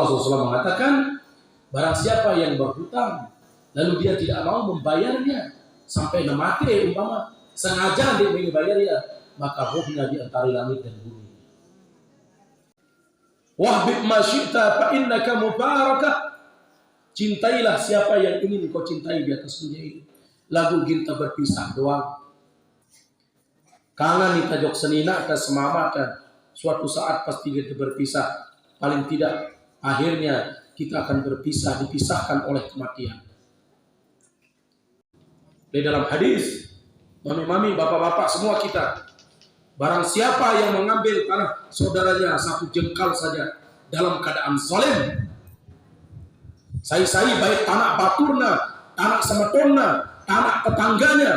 Rasulullah SAW mengatakan, barang siapa yang berhutang lalu dia tidak mau membayarnya sampai mati umpama sengaja dia membayarnya, maka ruhnya di antara langit dan bumi. Wahbib ma syi'ta fa innaka mubarakah. Cintailah siapa yang ingin kau cintai di atas dunia ini. Lagu kita berpisah doang. Kangen kita jok senina ke semamata. Suatu saat pasti kita berpisah. Paling tidak akhirnya kita akan berpisah, dipisahkan oleh kematian. Di dalam hadis, mami-mami, bapak-bapak, semua kita, barang siapa yang mengambil tanah saudaranya satu jengkal saja dalam keadaan zalim, sai-sai baik tanah baturna, tanah semetonna, tanah tetangganya,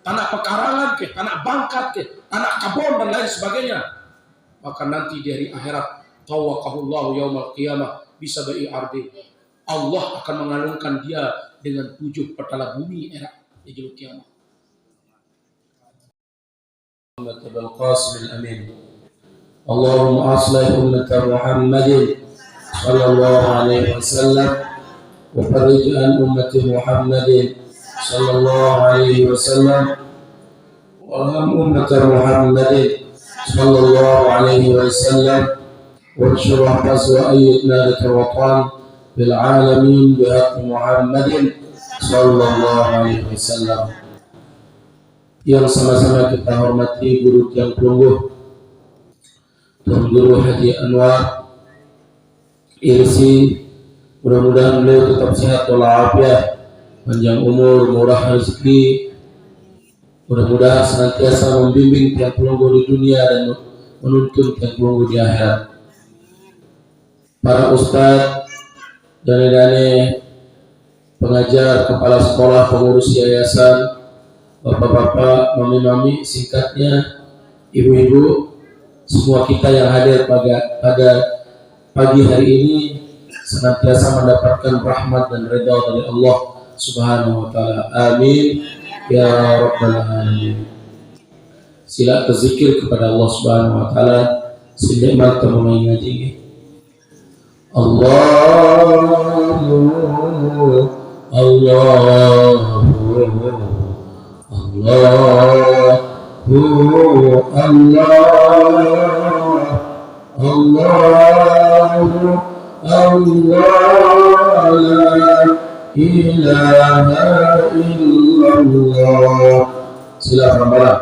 tanah pekarangan ke, tanah bangkat ke, tanah kabon dan lain sebagainya, maka nanti di hari akhirat tawakkalullahu yaumal qiyamah bisa beri ardi. Allah akan mengalungkan dia dengan 7 petala bumi era di jil kiamat. Muhammad Qasim al-Amin. Allahumma aslih ummat Muhammadin sallallahu alaihi wasallam wa farij an ummat Muhammadin sallallahu alaihi wasallam wa arham ummat Muhammadin sallallahu alaihi wasallam وانشر احرز وايد نادك الوطن بالعالمين بحق محمد صلى الله عليه وسلم. Yang sama-sama kita hormati guru yang pelungguh Tuan Guru Haji Anwar Irsi, mudah-mudahan beliau tetap sehat walafiat, panjang umur, murah rezeki, mudah-mudahan senantiasa membimbing tiap pelungguh di dunia dan menuntun tiap pelungguh di akhirat. Para ustadz, dane-dane, pengajar, kepala sekolah, pengurus yayasan, bapak-bapak, mami-mami, singkatnya, ibu-ibu, semua kita yang hadir pada pagi hari ini senantiasa mendapatkan rahmat dan ridha dari Allah Subhanahu wa taala. Amin ya rabbal alamin. Sila berzikir kepada Allah Subhanahu wa taala senikmat kamu mengaji. Allahu Allah la ilaha illallah. Silakan Allah.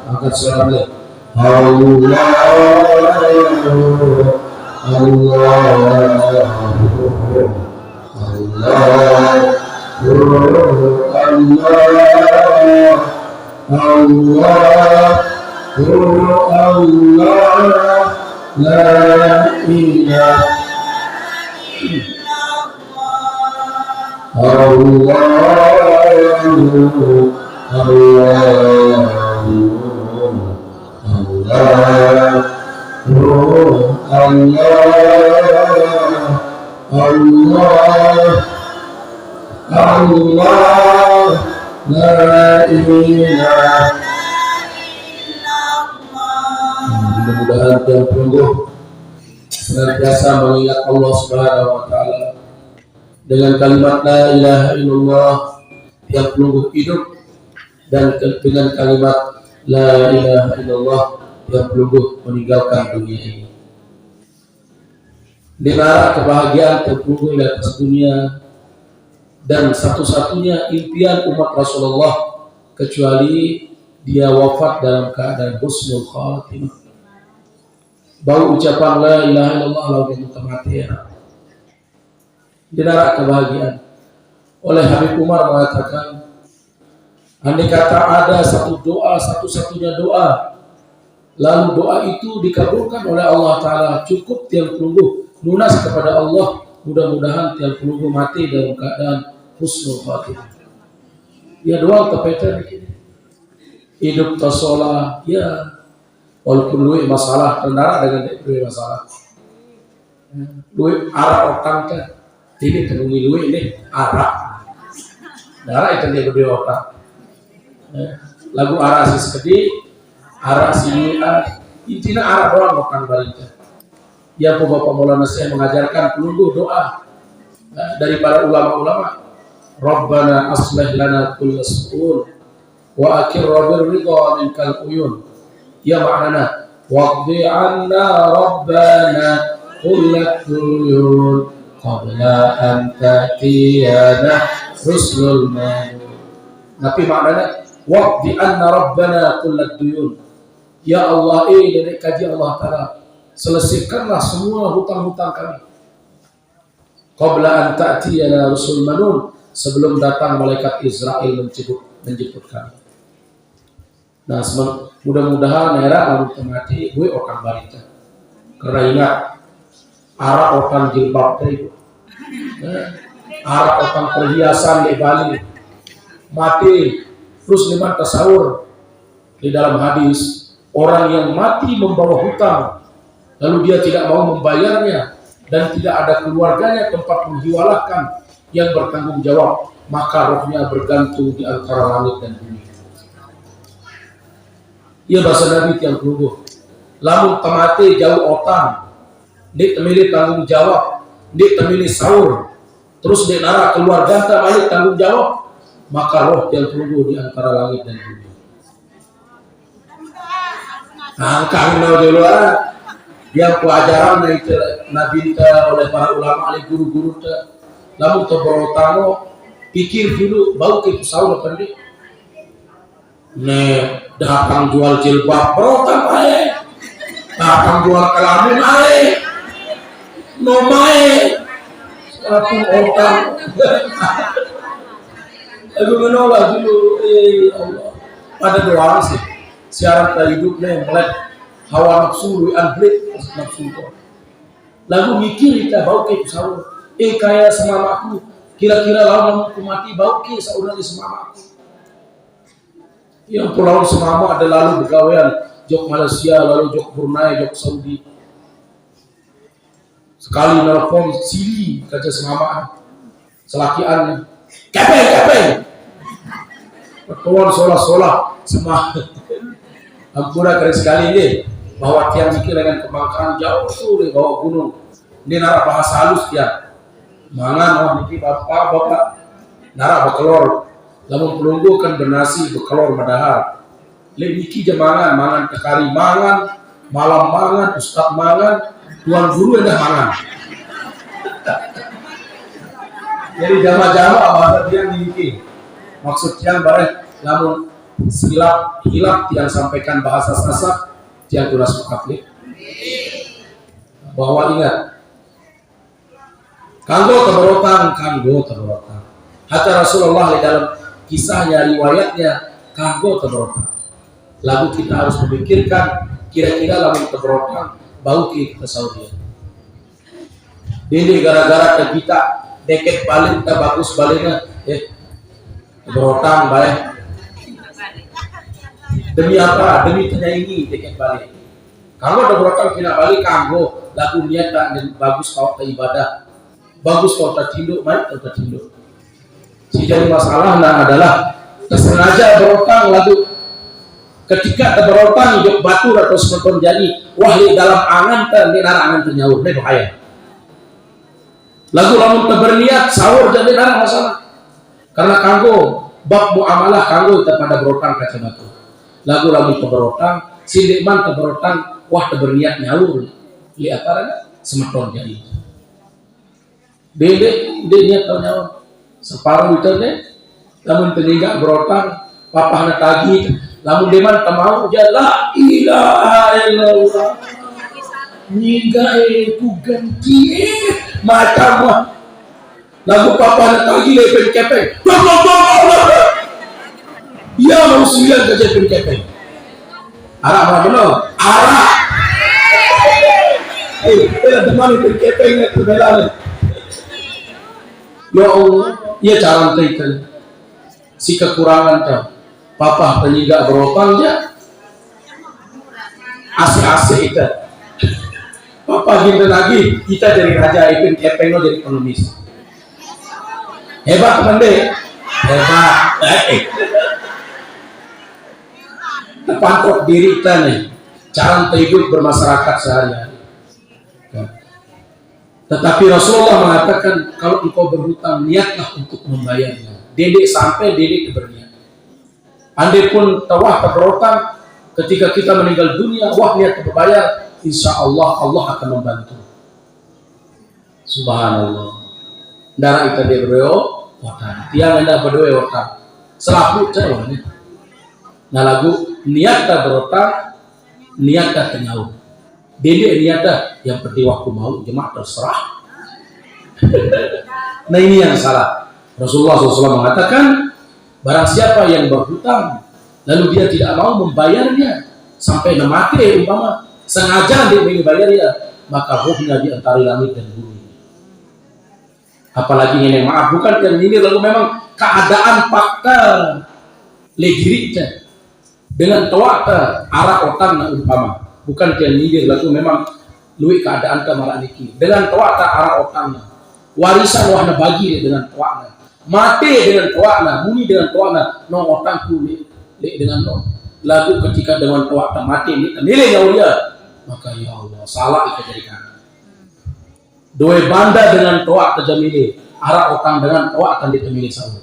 Angkat suara beliau. Mudah-mudahan tiap pelungguh senantiasa mengingat Allah Subhanahu wa taala dengan kalimat la ilaha illallah, tiap pelungguh hidup, dan dengan kalimat la ilaha illallah tiap pelungguh meninggalkan dunia ini. Dengar kebahagiaan tiap pelungguh di atas dunia dan satu-satunya impian umat Rasulullah kecuali dia wafat dalam keadaan husnul khatimah. Bau ucapan la ilaha illallah lalu kematian. Dengar kebahagiaan. Oleh Habib Umar mengatakan, andai kata ada satu doa, satu-satunya doa, lalu doa itu dikabulkan oleh Allah Ta'ala, cukup tiang pelungguh lunas kepada Allah, mudah-mudahan tiang pelungguh mati dalam keadaan husnul khatimah. Ya doa kepetan begini. hidup tersolah, ya walaupun duit masalah, kendara dengan duit masalah. Duit arah otang kan, ini terungi duit ini arah, darah itu dia berdua otang. Lagu arah si sekedi, arah si intinya arah doang otang balita. Ya Bapak Maulana saya mengajarkan penunggu doa dari para ulama-ulama. Rabbana aslih lana kulla su'un wa akirra birridha minkal uyun. Ya maknana waqdi anna rabbana kulla uyun qabla an ta'tiyana rusulul manun. Tapi maknanya waqdi anna rabbana kulla uyun. Ya Allah, dari kaji Allah Ta'ala, selesaikanlah semua hutang-hutang kami. Qabla an ta'tiyana rusul manun, sebelum datang malaikat Israel menjemput kami. Nah, mudah-mudahan era lalu mati gue orang balita. Karena ingat arah orang jilbab itu, arah orang perhiasan di Bali mati terus liman tasawur di dalam hadis orang yang mati membawa hutang lalu dia tidak mau membayarnya dan tidak ada keluarganya tempat menghiwalahkan yang bertanggung jawab, maka rohnya bergantung di antara langit dan bumi. Ia bahasa Nabi yang keluar. Lamun temate jauh otang, dia temili tanggung jawab, dia temili sahur, terus dia nara keluarga balik tanggung jawab, maka roh yang keluar di antara langit dan bumi. Nah, kami dulu yang pelajaran dari Nabi oleh para ulama, oleh guru-guru lalu terberotano pikir dulu bau ke pesawat apa nih? Datang jual jilbab berotang aye, datang jual kelamin aye, nomai satu otang. Aku menolak dulu, Allah. Pada doa sih, syarat hidupnya melek hawa nafsu, anblik nafsu. Lalu mikir kita bau ke pesawat. Kaya semamaku, kira-kira lawan aku mati bau ke seorang di semamaku. Yang pulau semama ada lalu begawean jok Malaysia, lalu jok Brunei, jok Saudi. Sekali nelfon sili kerja semama, selakian kepeng. Pertuan solah semua. Ampura keren sekali ini bahwa tiang mikir dengan kebangkaan jauh tuh di bawah gunung. Ini nara bahasa halus tiang. Mangan niki bapak nara bekelor lamun pelunggu kan bernasi bekelor madahar le niki jamangan mangan tekari mangan malam mangan ustad mangan tuan guru ada mangan jadi jama-jama bahasa dia niki maksudnya bareng lamun hilap yang sampaikan bahasa sasak yang tunas sepakat bahwa ingat kanggo keberotang. Hatta Rasulullah di dalam kisahnya, riwayatnya, kanggo keberotang. Lalu kita harus memikirkan, kira-kira lamun keberotang, bau kita Saudi. Ini gara-gara kita deket balik, kita bagus baliknya, keberotang baik. Demi apa? Demi penyanyi deket balik. Kalau keberotang tidak balik, kanggo, lagu niat dan bagus kau ke ibadah. Bagus kalau tertinduk, baik kalau tertinduk. Jadi masalahnya adalah tersengaja berotang lalu ketika berotang hidup batu atau seperti jadi wahli dalam angan terdengar angan ternyawur, ini bahaya. Lalu lamun berniat sahur jadi darah masalah. Karena kanggo bab muamalah kanggo pada berotang kaca batu. Lalu lamun berotang, sindikman berotang, wah berniat nyawur. Lihat apa semeton jadi. Dia niat tahu nyawa separuh itu deh, namun peninggal berotang, papahnya tagih, namun deman temau jala ilaha illallah, ningga itu ganti matamu, lalu papahnya tagih lepeng kepeng, dia mau 9 gajah lepeng kepeng, arah apa benar? Arah, teman lepeng kepeng itu benar. Ya Allah, ya cara itu si kekurangan tahu. Papa penyiga berotang aja. Asik-asik kita. Papa gini lagi, kita jadi raja Ipin Kepeng lo jadi ekonomis. Hebat teman deh. Hebat. Terpantok diri kita nih. Cara hidup bermasyarakat sehari-hari. Tetapi Rasulullah mengatakan kalau engkau berhutang niatlah untuk membayarnya. Dedek sampai dedek berniat. Andai pun tawah berhutang, ketika kita meninggal dunia, wah niat berbayar, insya Allah Allah akan membantu. Subhanallah. Darah kita dia berdua, watan. Tiang anda berdua watan. Selapu cewek ni. Nah lagu niat tak berhutang, niat tak kenyau. Dedek niat tak yang penting waktu mau jemaah terserah. Nah ini yang salah. Rasulullah SAW mengatakan, barang siapa yang berhutang lalu dia tidak mau membayarnya sampai mati umpama sengaja dia membayarnya, maka rohnya di antara langit dan bumi. Apalagi ini maaf bukan yang ini lalu memang keadaan fakta legiriknya dengan toata arah otak na umpama bukan yang ini lalu memang lui keadaan kamar niki dengan toata arah otaknya warisan wahna bagi dengan toakna mati dengan toakna muni dengan toakna no otakku dengan no lagu ketika dengan toakna mati ini nilai dia maka ya Allah salah itu jadikan dua banda dengan toak terjamili arah otak dengan toak akan ditemili saya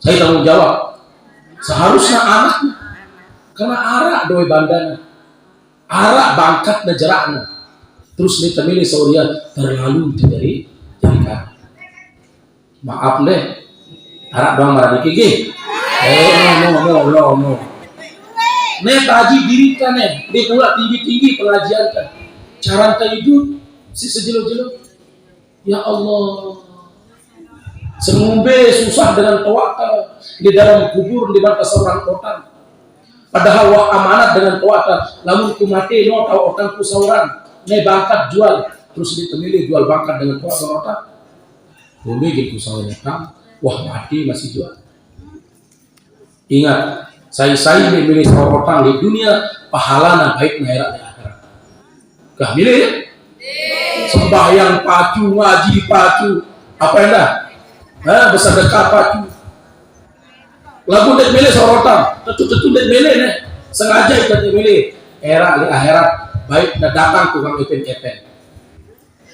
tanggung jawab seharusnya anaknya karena arah dua bandana arah bangkat nejeraknya terus ditemili sauria terlalu dari jadikan maaf deh harap doang marah dikiki no nih taji diri kan dia pula tinggi pengajian kan cara hidup si sejelo-jelo ya Allah semumbe susah dengan tawakal di dalam kubur di mata seorang otak padahal wah amanat dengan tawakal namun ku mati no tahu otakku seorang nih bangkat jual terus ditemili jual bangkat dengan tawakal otak bumi gitu seorang wah mati masih jual ingat saya memilih seorang orang di dunia pahalana baik akhirat di akhirat. Kah milih ya? Sembahyang pacu, ngaji pacu, apa anda? Bersedekah pacu. Lagu dek milih seorang orang, tentu dek milih nih. Sengaja ikut milih era di akhirat baik datang tukang ipin kepeng.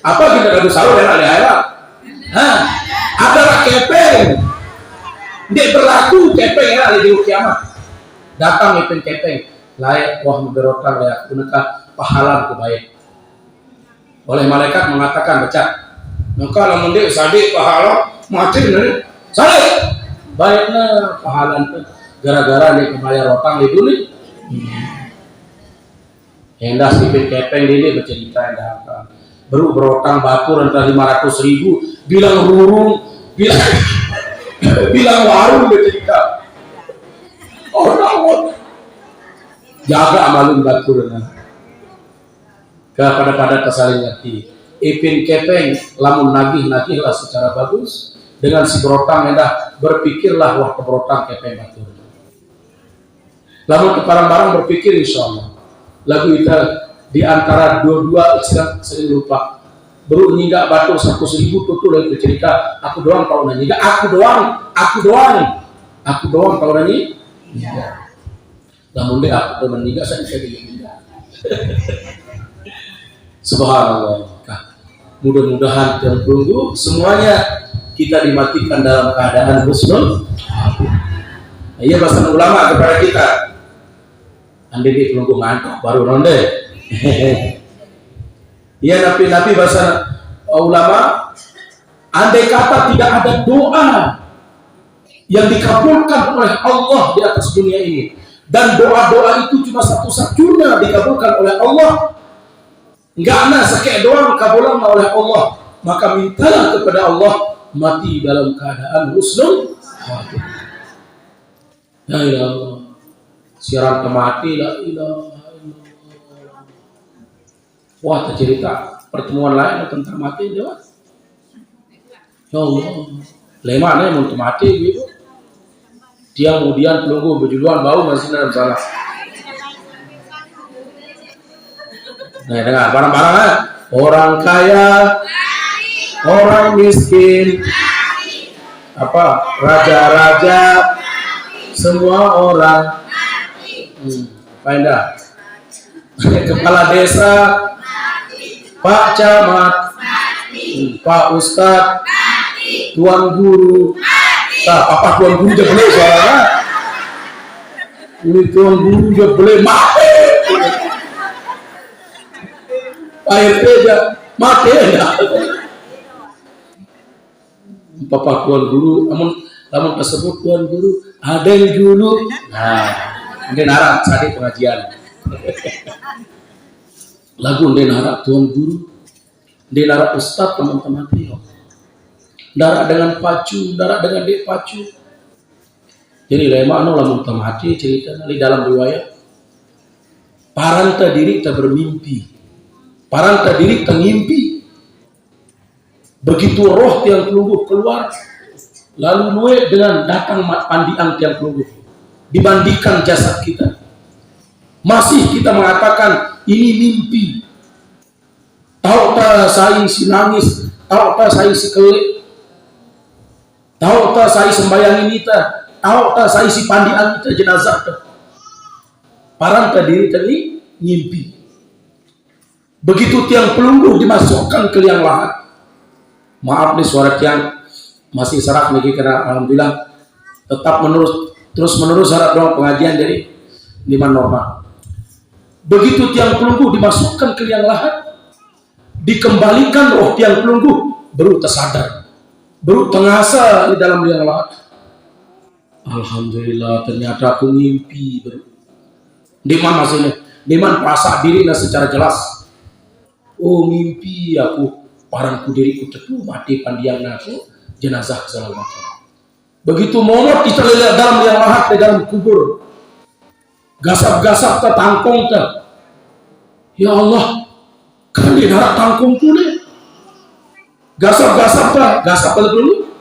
Apa kita lagu sahur era di akhirat? Adalah kepeng. Dia berlaku kepeng era di kiamat. Datang ipin kepeng layak wah berotang layak gunakan pahala kebaik oleh malaikat mengatakan becak maka lamun dia sadik pahala mati nih sadik baiknya pahala itu gara-gara dia kebayar otang di dunia hendak ipin kepeng ini bercerita yang baru berotang batu antara 500.000 bilang rurung bilang warung bercerita orang jaga amalun batur kepada kesaling ngerti ipin kepeng lamun nagih-nagihlah secara bagus dengan si berotang hendak berpikirlah wah keberotang kepeng batur lamun ke barang-barang berpikir insyaallah lagu kita di antara dua-dua sering lupa baru nyingga batur 100.000 tutul lagi bercerita aku doang tahu nanya aku doang tahu nanya ya. Namun dia aku teman juga saya tidak. Subhanallah. Mudah-mudahan yang tunggu semuanya kita dimatikan dalam keadaan husnul. Iya bahasa ulama kepada kita. Andi di tunggu ngantuk baru ronde. Iya nabi bahasa ulama. Andai kata tidak ada doa yang dikabulkan oleh Allah di atas dunia ini dan doa-doa itu cuma satu-satunya dikabulkan oleh Allah nggak ada sekek doang kabulan oleh Allah maka mintalah kepada Allah mati dalam keadaan husnul khatimah la ilaha siaran kemati la ilaha illallah wah cerita pertemuan lain tentang mati jawab ya Allah lemana yang mau mati gitu Tiang kemudian pelunggu berjuluan bau masih dalam salah. Nah, dengar barang-barang orang kaya, orang miskin, apa raja-raja, semua orang. Pindah. Kepala desa, Pak Camat, Pak Ustadz, Tuan Guru. Nah, Papa Tuan Guru dia boleh soalnya. Ini Tuan Guru dia boleh mati. Pak RT aja mati enggak. Papa Tuan Guru, namun tersebut Tuan Guru ada yang dulu. Nah, ini narak tadi pengajian. Lagu ini narak Tuan Guru, ini narak Ustadz teman-teman dia. Darak dengan pacu, darak dengan dek pacu. Jadi lema anu lamun tamati cerita di dalam riwayat. Paranta diri tak bermimpi. Paranta diri tak ngimpi. Begitu roh tiang pelungguh keluar, lalu nue dengan datang pandiang tiang pelungguh. Dibandingkan jasad kita. Masih kita mengatakan ini mimpi. Tahu tak saya si nangis, tahu tak saya si kelik. Tahu tak saya sembahyang ini tak, tahu tak saya si pandian kita jenazah tak. Paranta diri tadi ngimpi. Begitu tiang pelungguh dimasukkan ke liang lahat. Maaf nih suara tiang masih serak nih karena alhamdulillah tetap terus menerus harap doang pengajian dari liman normal. Begitu tiang pelungguh dimasukkan ke liang lahat, dikembalikan roh tiang pelungguh baru tersadar. Baru tengasa di dalam liang lahat. Alhamdulillah ternyata aku ngimpi baru. Diman maksudnya, diman perasa diri secara jelas. Oh mimpi aku, parangku diriku tetu mati pandiang aku jenazah segala macam. Begitu momot kita lihat dalam liang lahat di dalam kubur. Gasap-gasap ke tangkong ke. Ya Allah, kan di darat tangkongku nih. Gasap-gasap tak, gasap dulu.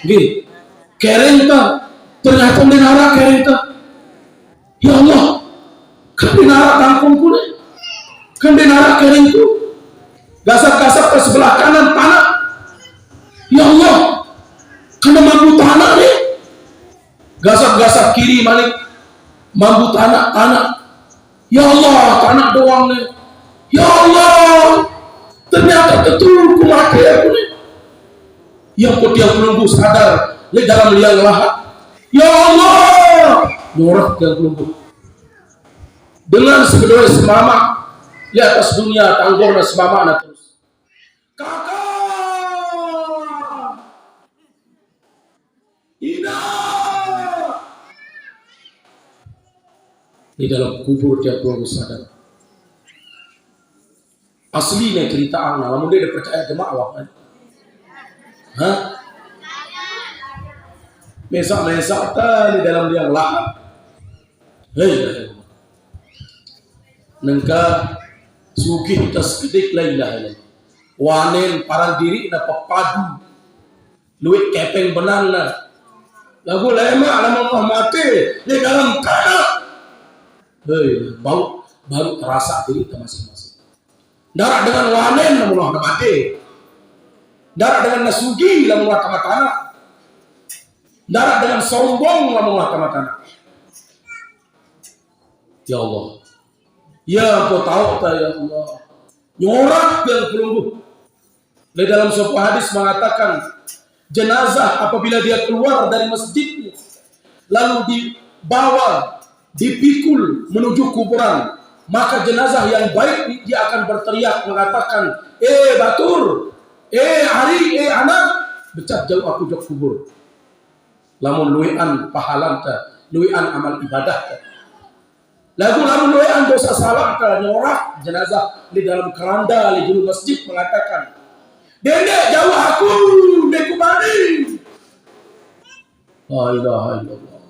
Gini, kering tak, ternyata di nara kering tak. Ya Allah, kan di nara tangkungku nih, kan di nara keringku. Gasap-gasap ke sebelah kanan tanah. Ya Allah, kan mampu tanah nih. Gasap-gasap kiri balik, mampu tanah. Ya Allah, tanah doang nih. Ya Allah, ternyata betul ku mati aku nih. Yang tiang pelungguh sadar di dalam liang lahat. Ya Allah, nyorah tiang pelungguh. Dengan sekedar semama di atas dunia tanggorna semama terus. Kakak, Ina. Di dalam kubur tiang pelungguh sadar. Aslinya cerita anak, namun dia percaya jemaah kan? Hah? Mesak-mesak di dalam liang lahat. Hei, nengka sugih tas kedik lain. Wanen parang diri na papadu, luit kepeng benang na. Lagu lema alam mati di dalam tanah. Hei, baru terasa diri masing-masing. Darat dengan wanen namun mati. Darat dengan nasugi namun tanah. Darat dengan sombong namun tanah. Ya Allah. Ya kau tahu tak ya Allah. Nyorak yang pelungguh. Di dalam sebuah hadis mengatakan jenazah apabila dia keluar dari masjid lalu dibawa, dipikul menuju kuburan. Maka jenazah yang baik dia akan berteriak mengatakan, Batur, Ari, anak, becak jauh aku jauh kubur. Lamun luian pahalan ta, luian amal ibadah ta. Lamun luian dosa salah ta, nyorak jenazah di dalam keranda di juru masjid mengatakan, Dede jauh aku, deku mandi. La ilaha illallah.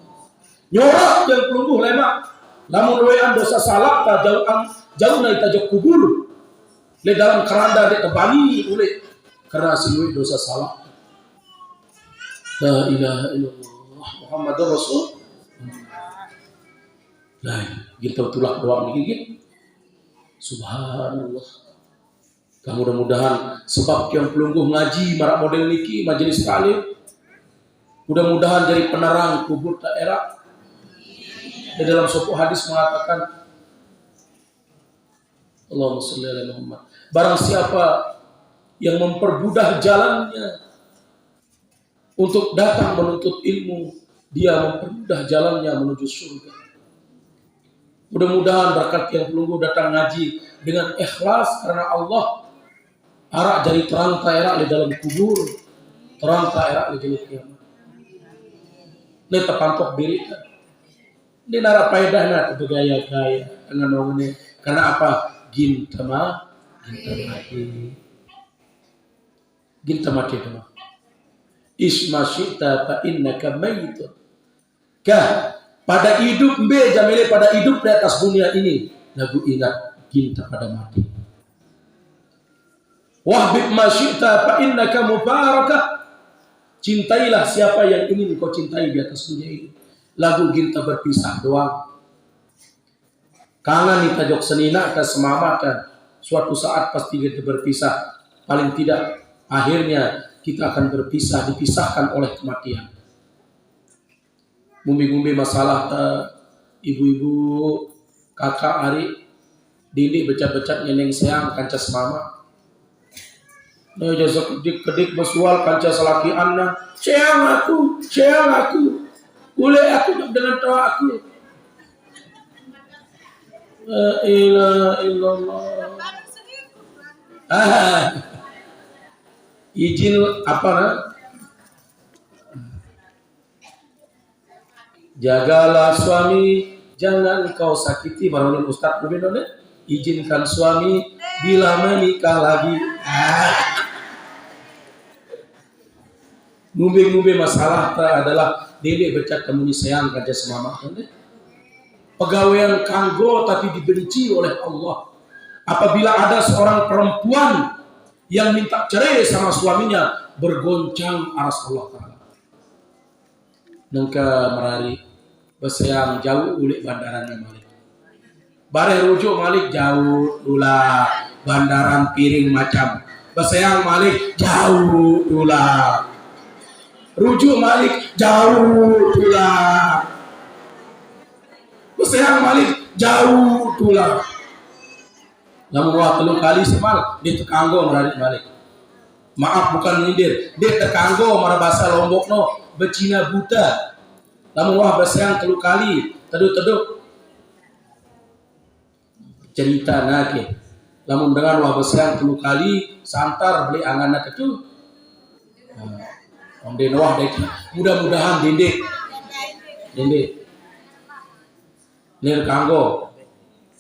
Nyorak yang pelungguh lemak. Lamun luian dosa salah ta jauh na itajak kubur. Di dalam keranda di tebani oleh karena si dosa salah. La ilaha illallah Muhammadur Rasul Nah, gitu tulak doang gigit. Subhanallah. Kamu mudah-mudahan sebab yang pelungguh ngaji marak model niki majelis taklim. Mudah-mudahan jadi penerang kubur daerah. Di dalam sebuah hadis mengatakan Allahumma sholli ala Muhammad. Barang siapa yang mempermudah jalannya untuk datang menuntut ilmu, dia mempermudah jalannya menuju surga. Mudah-mudahan berkat yang pelungguh datang ngaji dengan ikhlas karena Allah, arak jadi terang taerak di dalam kubur, terang taerak di dalam kiamat. Ini terpantok diri. Ini nara paedahna itu gaya-gaya dengan orang ini. Karena apa? Ginta mati. Ginta mati itu. Isma syi'ta fa innaka mayyitun. Kah pada hidup be jamile pada hidup di atas dunia ini lagu ingat ginta pada mati. Wahbib ma syi'ta fa innaka mubarakah. Cintailah siapa yang ingin kau cintai di atas dunia ini. Lagu ginta berpisah doang. Kangen kita jok senina ke semama kan. Suatu saat pasti kita berpisah. Paling tidak akhirnya kita akan berpisah, dipisahkan oleh kematian. Mumbi-mumbi masalah ibu-ibu, kakak hari, dini becat-becat nyeneng sayang kanca semama. Nah, jasa kedik bersual kanca selaki anak, sayang aku, boleh aku dengan tawa aku. La ilaha illallah. Izin apa nah? Jagalah suami, jangan kau sakiti. Baru Ustaz Rubin izinkan suami bila menikah lagi. Ngumbe-ngumbe masalah adalah dede becat kamu sayang kerja semama. Pegawaian kanggo tapi dibenci oleh Allah. Apabila ada seorang perempuan yang minta cerai sama suaminya, bergoncang aras Allah Ta'ala. Nengka merari bersayang jauh ulik bandarannya Malik. Bare rujuk Malik jauh ulah bandaran piring macam. Bersayang Malik jauh ulah. Rujuk Malik jauh ulah. Bersayang Malik jauh ulah. Namun waktu kali semal dia terkanggo merari balik. Maaf bukan nyindir, dia terkanggo marah bahasa Lombok no becina buta. Namun wah bersayang telu kali teduh-teduh cerita nake. Namun dengan wah bersayang telu kali santar beli angan nak itu. Om denwah dek mudah-mudahan dendek lir kanggo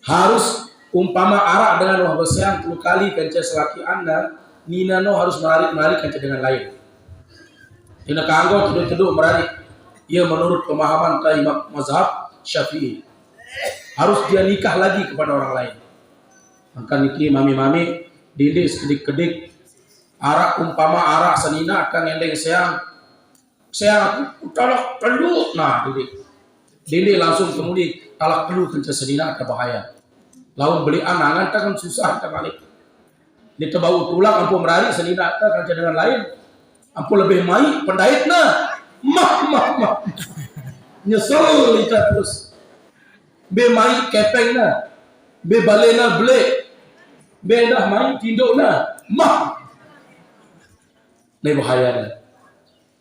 harus umpama arak dengan wah bersayang telu kali kanca selaki anda, nina no harus menarik kanca dengan lain. Tina kanggo teduh-teduh menarik. Ia menurut pemahaman Imam mazhab Syafi'i. Harus dia nikah lagi kepada orang lain. Maka niki mami-mami dede sekedik-kedik arak umpama arak senina akan ngendeng sayang aku talak peluk. Nah dede langsung kemudian talak peluk kanca senina ada bahaya. Lawan beli anangan kan susah terbalik. Dia terbau tulang ampu merari senina kan dengan lain. Ampu lebih mai pendaitna. Mah. Nyesel kita terus. Be mai kepengna. Be balena ble. Be dah mai tindokna. Mah. Ini bahaya.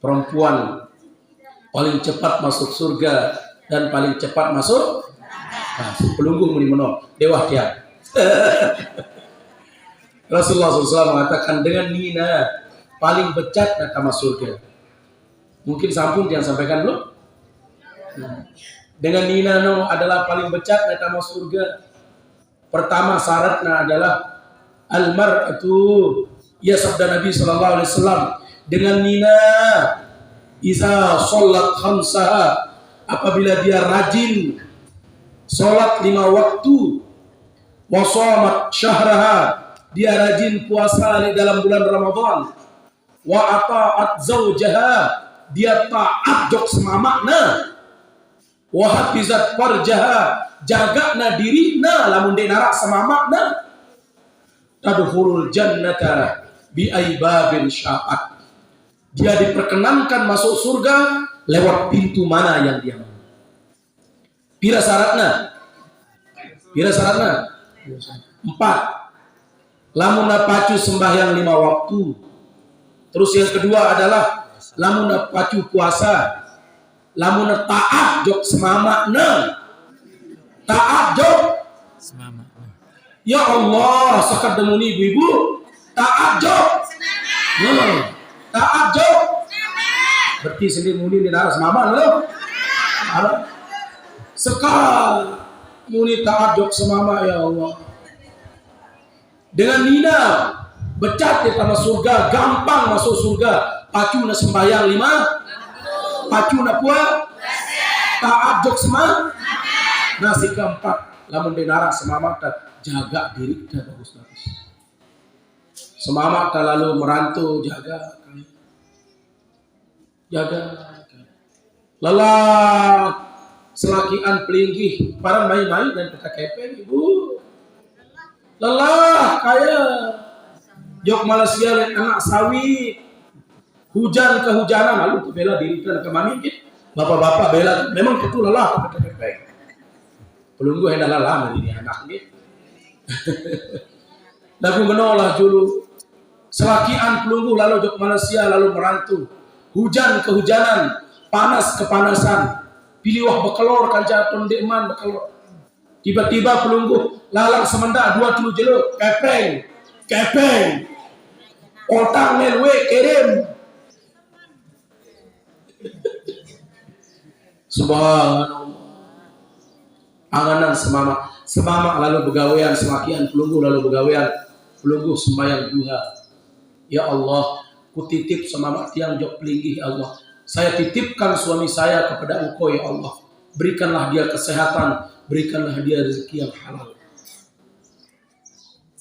Perempuan paling cepat masuk surga dan paling cepat masuk pelungguh muni menol dewa dia. Rasulullah SAW mengatakan dengan nina paling becat nak masuk surga. Mungkin sampun yang sampaikan belum? Dengan nina no adalah paling becat nak masuk surga. Pertama syaratnya adalah almar'atu ya sabda Nabi SAW dengan nina iza sholat khamsaha apabila dia rajin sholat 5 waktu, wasomat syahraha, dia rajin puasa di dalam bulan Ramadan, wa ata'at zawjaha, dia taat jok semamakna, wa hafizat farjaha, jagana dirina lamun denara samamakna, tadkhulul jannata bi aibabin sya'at, dia diperkenankan masuk surga lewat pintu mana yang dia mau. Pira syaratna? 4. Lamun pacu sembahyang 5 waktu. Terus yang kedua adalah lamun pacu puasa. Lamun taat jok semamakna. Taat jok semamakna. Ya Allah, sakat demuni ibu-ibu, taat jok. Taat jok. Berarti sendiri muni di dalam semamakna loh. Sekal muni taat jok semama ya Allah. Dengan nina becat di tanah surga, gampang masuk surga. Pacu na sembahyang 5, pacu na puasa, taat jok semama. Nasi keempat, lamun denara semama jaga diri kita bagus-bagus. Semama lalu merantau jaga. Lelah selakian pelinggih para main-main dan peta kepeng ibu. Lelah kaya jok Malaysia lihat anak sawit, hujan kehujanan lalu bela diri kan kemana gitu. Bapak-bapak bela memang itu lelah peta kepeng. Pelunggu hendak lelah menjadi anak gitu. Lagu menolak dulu selakian pelunggu lalu jok Malaysia lalu merantau, hujan kehujanan, panas kepanasan. Pilih wah bekelor kanca pendekman bekelor. Tiba-tiba pelunggu lalang semendak 2 tulu jeluk kepeng otang nelwe kirim. Subhanallah. Anganan semama lalu begawean semakian pelunggu lalu begawean pelunggu sembahyang duha. Ya Allah, ku titip semama tiang jok pelinggih Allah. Saya titipkan suami saya kepada Engkau ya Allah. Berikanlah dia kesehatan, berikanlah dia rezeki yang halal.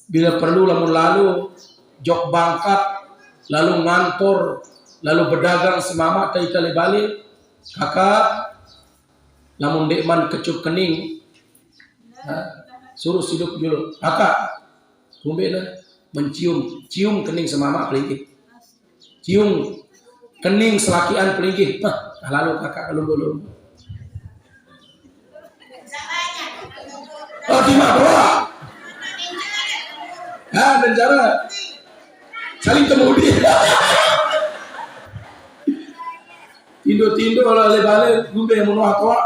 Bila perlu lalu jok bangkat, lalu ngantor, lalu berdagang semama tai kali balik. Kakak, lamun dekman kecup kening, suruh hidup dulu. Kakak, kumbena cium kening semama pelinggih. Cium kening selakian pelinggih. Lalu kakak belum. Oh, di mana? Penjara. Saling temudi. Tindo oleh balik gumbe yang menolak kok.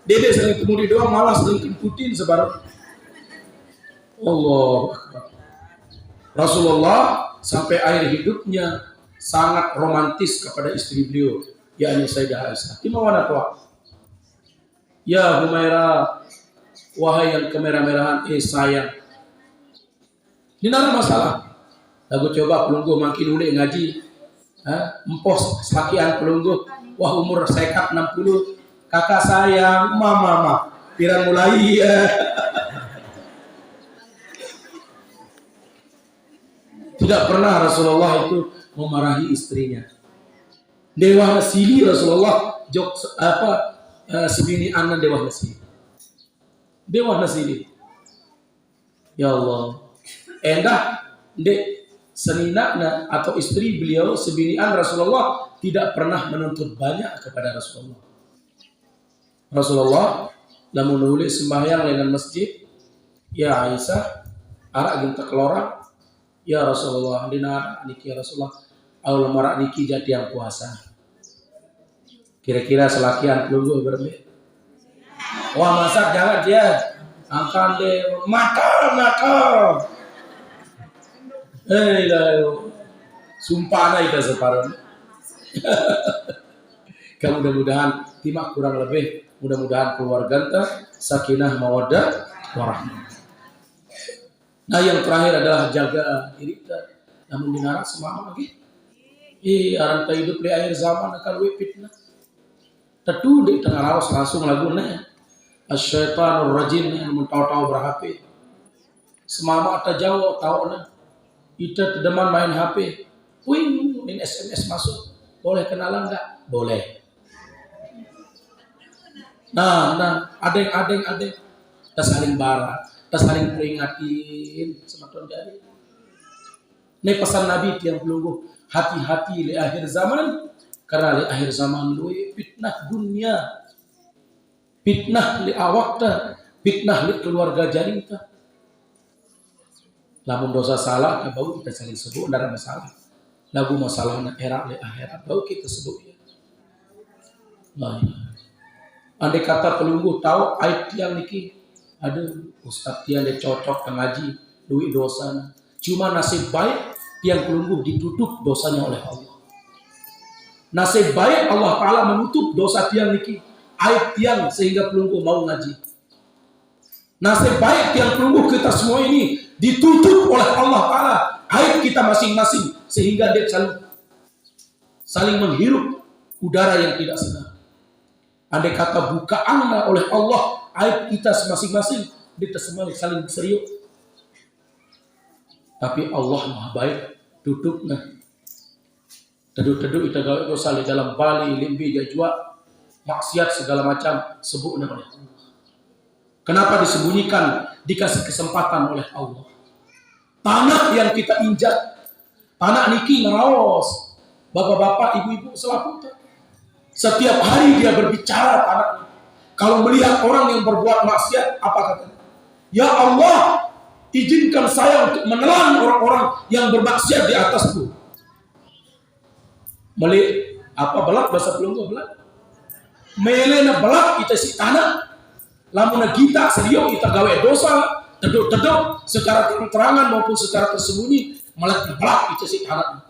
Dede saling temudi doang malah saling kemputin sebarang. Allah. Rasulullah sampai akhir hidupnya sangat romantis kepada istri beliau, yakni Sayyidah Aisyah. Di mana tuh? Ya Humaira, wahai yang kemerah-merahan, sayang. Ini ada masalah. Aku coba pelunggu makin ulik ngaji. Empos selakian pelunggu. Wah umur sekat 60. Kakak sayang, mama. Pirang mulai. Tidak pernah Rasulullah itu memarahi istrinya. Dewa nasili Rasulullah jok sebini anak dewa nasili. Dewa nasili. Ya Allah. Endah dek seninakna atau istri beliau sebinian Rasulullah tidak pernah menuntut banyak kepada Rasulullah. Rasulullah lamun nulis sembahyang dengan masjid, ya Aisyah arak ginta kelora, ya Rasulullah dina niki ya Rasulullah awal marak niki jadi yang puasa. Kira-kira selakian pelunggu berbe. Wah masak jangan dia akan de makan. Sumpah itu separuh. Mudah-mudahan timak kurang lebih, mudah-mudahan keluarga kita sakinah mawaddah warahmah. Nah yang terakhir adalah jaga diri kita. Namun dinarak semangat lagi. Arang hidup di akhir zaman akan fitnah. Tentu di tengah rawas langsung lagunya. Asyaitanur rajim yang tahu-tahu berhape. Semama tak jauh tahu na. Kita teman main HP, main SMS masuk, boleh kenalan enggak? Boleh. Nah, adeng. Kita saling bara, kita saling peringatin sama Tuhan jadi. Ini pesan Nabi tiang pelunggu, hati-hati di akhir zaman, karena di akhir zaman lu fitnah dunia, fitnah li awakta, fitnah li keluarga jaringta. Lamun dosa salah, bau kita saling sebut, tidak ada masalah. Lagu masalahnya era li akhirat, bau kita sebut ya. Nah, andai kata pelunggu tahu aib tiang niki, ada ustaz tiang dia cocok ngaji, duit dosa. Cuma nasib baik tiang pelunggu ditutup dosanya oleh Allah. Nasib baik Allah Ta'ala menutup dosa tiang niki, aib tiang sehingga pelunggu mau ngaji. Nasib baik tiang pelunggu kita semua ini ditutup oleh Allah Ta'ala aib kita masing-masing sehingga dia saling menghirup udara yang tidak segar. Andai kata bukaanlah oleh Allah aib kita masing-masing, kita semua saling serius. Tapi Allah Maha baik, tutupnya. Teduh-teduh kita gawe dosa di dalam Bali, limbi, jajwa, maksiat segala macam sebutnya oleh Allah. Kenapa disembunyikan? Dikasih kesempatan oleh Allah. Tanah yang kita injak, tanah niki ngerawas, bapak-bapak, ibu-ibu selaku. Setiap hari dia berbicara tanah. Kalau melihat orang yang berbuat maksiat, apa katanya? Ya Allah, izinkan saya untuk menelan orang-orang yang bermaksiat di atasku. Meli apa belak bahasa pelunggu belak? Melena belak kita si tanah. Lamun kita sedio kita gawe dosa, teduk secara terang-terangan maupun secara tersembunyi, malah belak kita si tanah.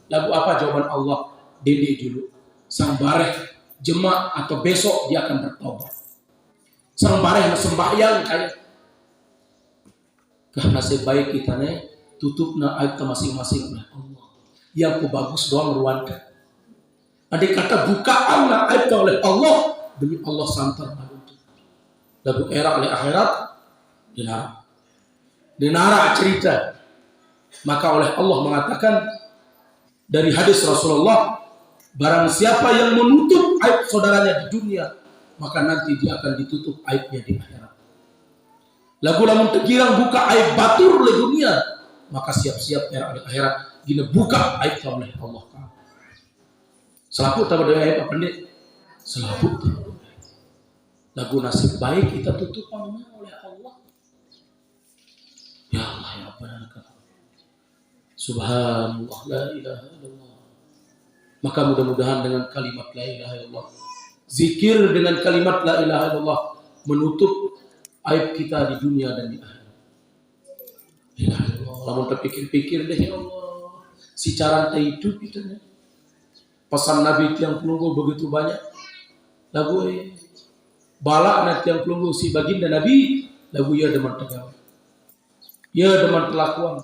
Lalu apa jawaban Allah? Dede dulu. Sang bareh jemaah atau besok dia akan bertobat. Sang bareh sembahyang kayak karena nasib baik kita nih tutupna aib masing-masing oleh Allah. Yang bagus doang ruankan. Andai kata bukaan aib oleh Allah, demi Allah santar lagu era oleh akhirat dinara cerita. Maka oleh Allah mengatakan dari hadis Rasulullah, barang siapa yang menutup aib saudaranya di dunia, maka nanti dia akan ditutup aibnya di akhirat. Lagu lamun terkirang buka aib batur di dunia, maka siap-siap era di akhirat gina buka aib oleh Allah. Selaput tak berdaya aib apa nih? Selaput. Lagu nasib baik kita tutup oleh Allah. Ya Allah ya Rabbana. Subhanallah la ilaha illallah. Maka mudah-mudahan dengan kalimat la ilaha illallah, zikir dengan kalimat la ilaha illallah menutup aib kita di dunia dan di akhirat. Ya Allah, lamun terpikir-pikir deh ya Allah, si cara hidup itu nih. Pesan Nabi tiang pelunggu begitu banyak. Lagu balak nanti tiang pelunggu si baginda Nabi, lagu ya deman tegawa. Ya deman kelakuan.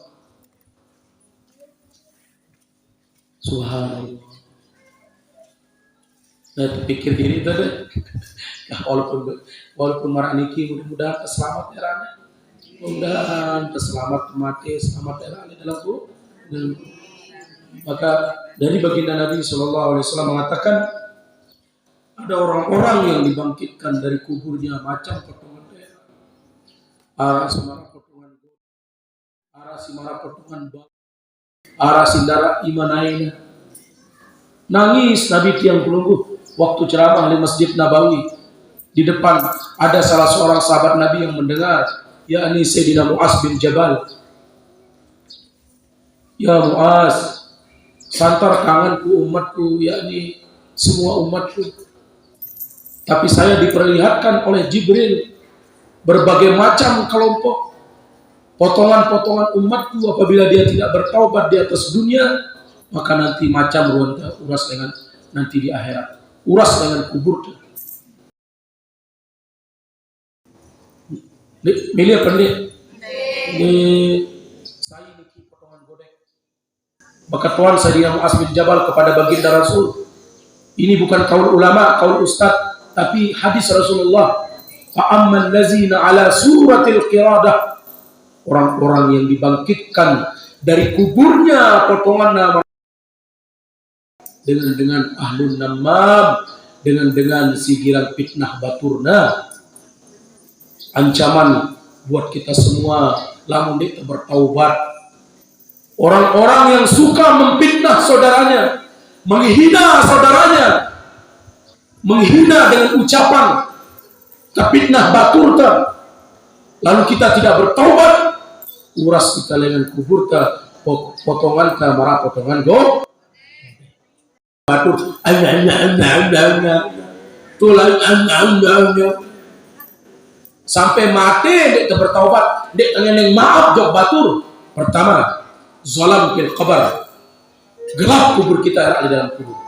Subhanallah. Nah, terpikir diri itu deh. Ya, walaupun marah niki mudah-mudahan selamat eranya. Mudah-mudahan selamat mati, selamat eranya dalam ku. Maka dari baginda Nabi Shallallahu Alaihi Wasallam mengatakan ada orang-orang yang dibangkitkan dari kuburnya macam potongan daerah, arah semara potongan gold, arah semara potongan batu, arah sindara imanaina. Nangis Nabi tiang pelunggu waktu ceramah di Masjid Nabawi. Di depan ada salah seorang sahabat Nabi yang mendengar, yakni Sayyidina Mu'az bin Jabal. Ya Mu'az, santar kangenku umatku, yakni semua umatku. Tapi saya diperlihatkan oleh Jibril berbagai macam kelompok potongan-potongan umatku apabila dia tidak bertaubat di atas dunia, maka nanti macam uras dengan nanti di akhirat, uras dengan kubur. Milih apa nih? Saya niki potongan godek. Maka Tuhan Sayyidina Mu'az bin Jabal kepada baginda Rasul. Ini bukan kaul ulama, kaul ustaz, tapi hadis Rasulullah. Fa'amman lazina ala suratil qiradah. Orang-orang yang dibangkitkan dari kuburnya potongan nama dengan ahlun namam, dengan si girang fitnah baturna ancaman buat kita semua lamun kita bertaubat. Orang-orang yang suka memfitnah saudaranya, menghina saudaranya, menghina dengan ucapan fitnah batur ta, lalu kita tidak bertaubat, uras kita dengan kubur ta, potongan ta marah potongan go batur tulang sampai mati dek bertaubat, dek tanya maaf jok batur. Pertama, zalam fil qabr, gelap kubur kita di dalam kubur.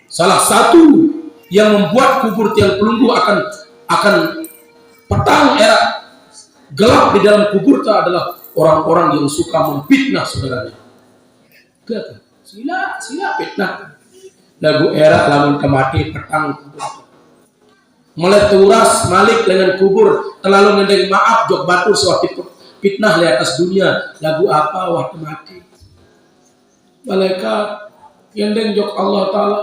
Salah satu yang membuat kubur tiang pelunggu akan petang era gelap di dalam kubur itu adalah orang-orang yang suka memfitnah saudaranya. Sila fitnah. Lagu era lamun kemati petang kubur. Mulai turas malik dengan kubur terlalu ngedeng maaf jok batur suatu fitnah di atas dunia. Lagu apa waktu mati? Malaikat yang deng jok Allah Ta'ala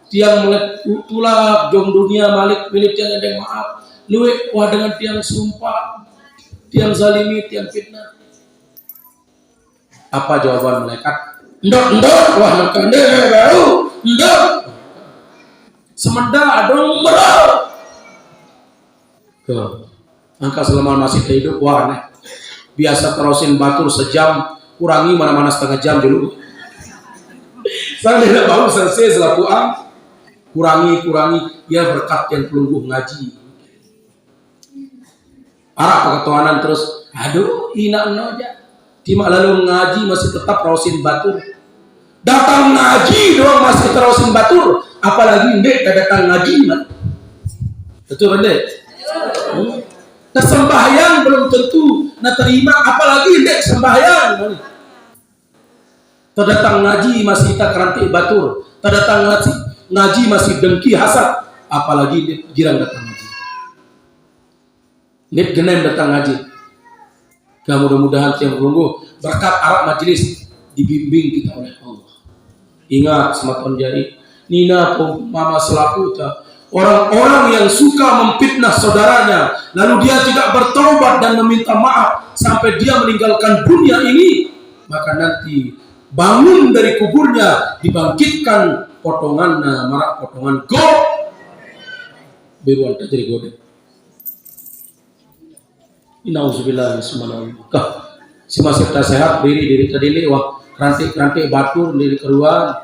tiang mulai tulak jong dunia malik milik tiang ngedeng maaf. Luwe wah dengan tiang sumpah, tiang zalimi, tiang fitnah. Apa jawaban malaikat? Ndok wah mereka baru ndok semenda dong merau. Angka selama masih hidup wah aneh. Biasa terusin batur sejam, kurangi mana-mana setengah jam dulu. Saya tidak baru selesai selaku kurangi ya berkat yang pelungguh ngaji. Arah keketuanan terus, aduh ina aja. Tima lalu ngaji masih tetap terusin batur. Datang ngaji doang masih terusin batur, apalagi ndek datang ngaji man. Betul ndek? Nah sembahyang belum tentu nah terima, apalagi ndek sembahyang. Terdatang ngaji masih tak keranti batur, terdatang ngaji masih dengki hasad, apalagi ndek girang datang ngaji. Ndek genem datang ngaji. Mudah-mudahan tiang pelungguh berkat arak majelis dibimbing kita oleh Allah. Ingat sematon jari Nina mama selaku ta, orang-orang yang suka memfitnah saudaranya lalu dia tidak bertobat dan meminta maaf sampai dia meninggalkan dunia ini, maka nanti bangun dari kuburnya dibangkitkan potongan marak potongan go beruan jadi gode. Inauzubillah bismillah. Si masih tak sehat diri tadi wah kerantik batur diri keluar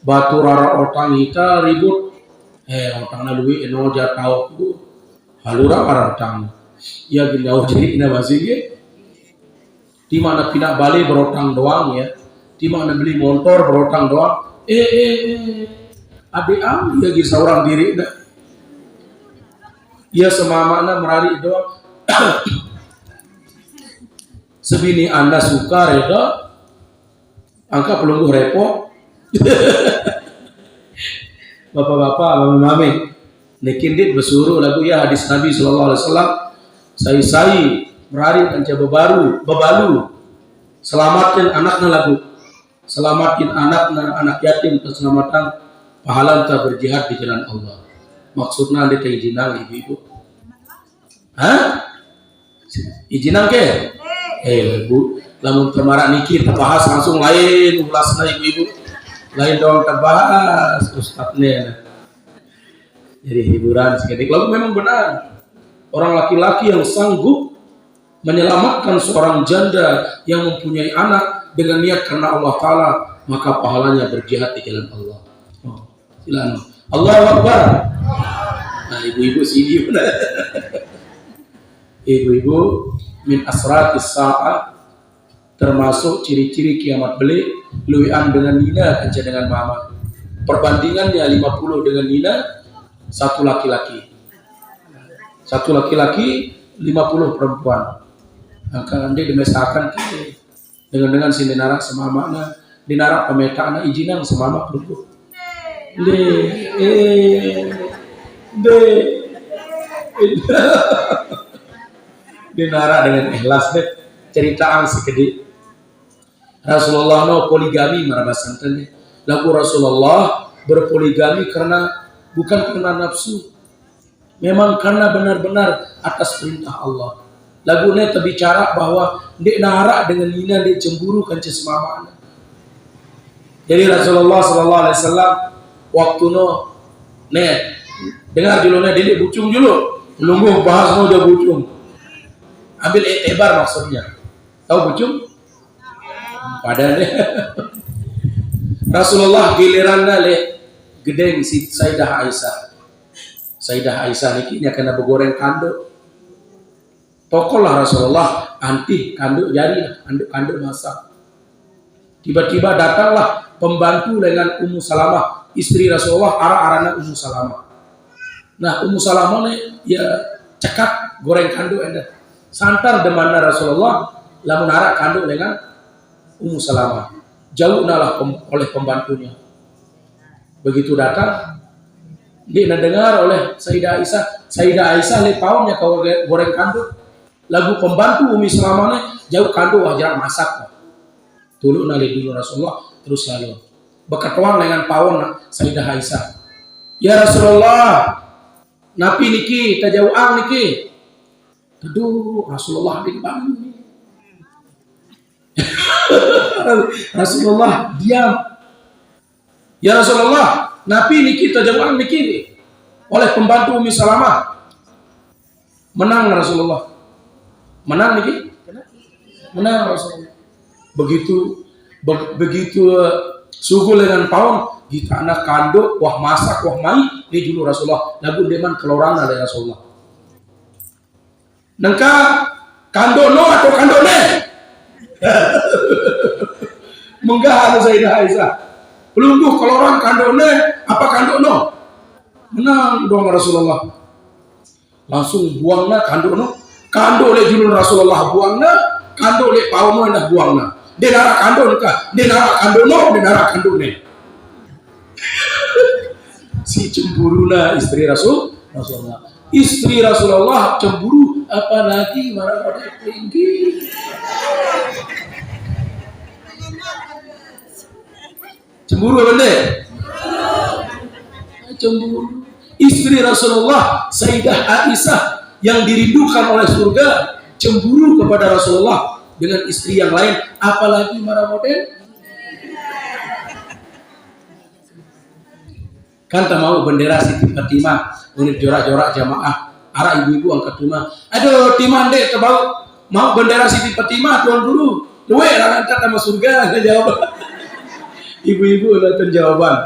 batur rara otang kita ribut otang nalui eno jatau ku halura para otang ya ginau jadi ina masih di mana pindah balik berotang doang ya, di mana beli motor berotang doang adik ya gisa orang diri dah ya semamana merari doang. Sebini anda suka reda angka pelungguh repot. Bapak-bapak, mami-mami nikindit bersuruh lagu ya hadis Nabi SAW sai merari dan bebalu selamatin anaknya lagu selamatin anak yatim keselamatan pahala tak berjihad di jalan Allah. Maksudnya ada keizinan ibu-ibu. Izinan ke? Bu, lamun kemarin niki terbahas langsung lain ulasna ibu-ibu. Lain dong terbahas ustadznya. Jadi hiburan sedikit. Lalu memang benar orang laki-laki yang sanggup menyelamatkan seorang janda yang mempunyai anak dengan niat karena Allah Ta'ala, maka pahalanya berjihad di jalan Allah. Silakan. Allahu Akbar. Nah ibu-ibu sini benar. Ibu-ibu min asratis sa'ah, termasuk ciri-ciri kiamat beli luian dengan Nina kerja dengan mama. Perbandingannya 50 dengan Nina, satu laki-laki 50 perempuan. Maka nanti dimesakan dengan si dinara sama makna dinara pemetaan izinan sama perempuan. Dinara dengan ikhlas deh ceritaan sekedip Rasulullah no poligami marabasan tadi lagu Rasulullah berpoligami karena bukan karena nafsu, memang karena benar-benar atas perintah Allah. Lagunya terbicara bahwa dek nara dengan nina dek cemburu kan cesmama. Jadi Rasulullah sallallahu alaihi wasallam waktu no dengar dulu dek bucung dulu, nunggu bahas mau dia bucung. Ambil ebar maksudnya. Tahu bucung? Padahal Rasulullah gilirannya le gedeng si Sayyidah Aisyah. Sayyidah Aisyah nikinya kena begoreng kanduk. Tokolah Rasulullah anti kanduk jari, kanduk masak. Tiba-tiba datanglah pembantu dengan Ummu Salamah, istri Rasulullah, arah-arahnya Ummu Salamah. Nah, Ummu Salamah nih ya cekat goreng kanduk enda. Santar demanda Rasulullah, lamun arah kanduk dengan Ummu Salamah. Jauh nalah oleh pembantunya. Begitu datang, dia dengar oleh Sayyidah Aisyah. Sayyidah Aisyah lepaunya kau goreng kanduk. Lagu pembantu Ummi Salamah jauh kanduk wajar masak. Tulu nali dulu Rasulullah terus lalu. Bekatuan dengan pawon Sayyidah Aisyah. Ya Rasulullah, napi niki tajauh ang niki. Aduh Rasulullah di bangun. Rasulullah diam. Ya Rasulullah, napi niki tajauh ang niki oleh pembantu Ummi Salamah. Menang Rasulullah. Menang niki? Menang Rasulullah. Begitu suhu dengan pawon kita anak kanduk wah masak wah mai di dulu Rasulullah lagu deman kelorang dari Rasulullah. Nengka kanduk no atau kanduk ne? Menggah anu Sayyidah Aisyah. Pelungguh kelorang kanduk ne apa kanduk no? Menang dong Rasulullah. Langsung buangna kanduk no. Kanduk le julun Rasulullah buangna, kanduk le pawon na buangna. Denara kanduk ka, denara kanduk no, denara kanduk ne. Si cemburuna istri Rasulullah. Istri Rasulullah cemburu apalagi marah pada tinggi. Cemburu apa ne? Cemburu. Istri Rasulullah Sayyidah Aisyah yang dirindukan oleh surga cemburu kepada Rasulullah dengan istri yang lain, apalagi marah model. Kan tak mau bendera Siti Fatimah unit jorak-jorak jamaah arah ibu-ibu angkat rumah. Aduh timah dek tebau mau bendera Siti Fatimah tuan guru luwe lah angkat sama surga. Ada jawaban ibu-ibu nonton jawaban.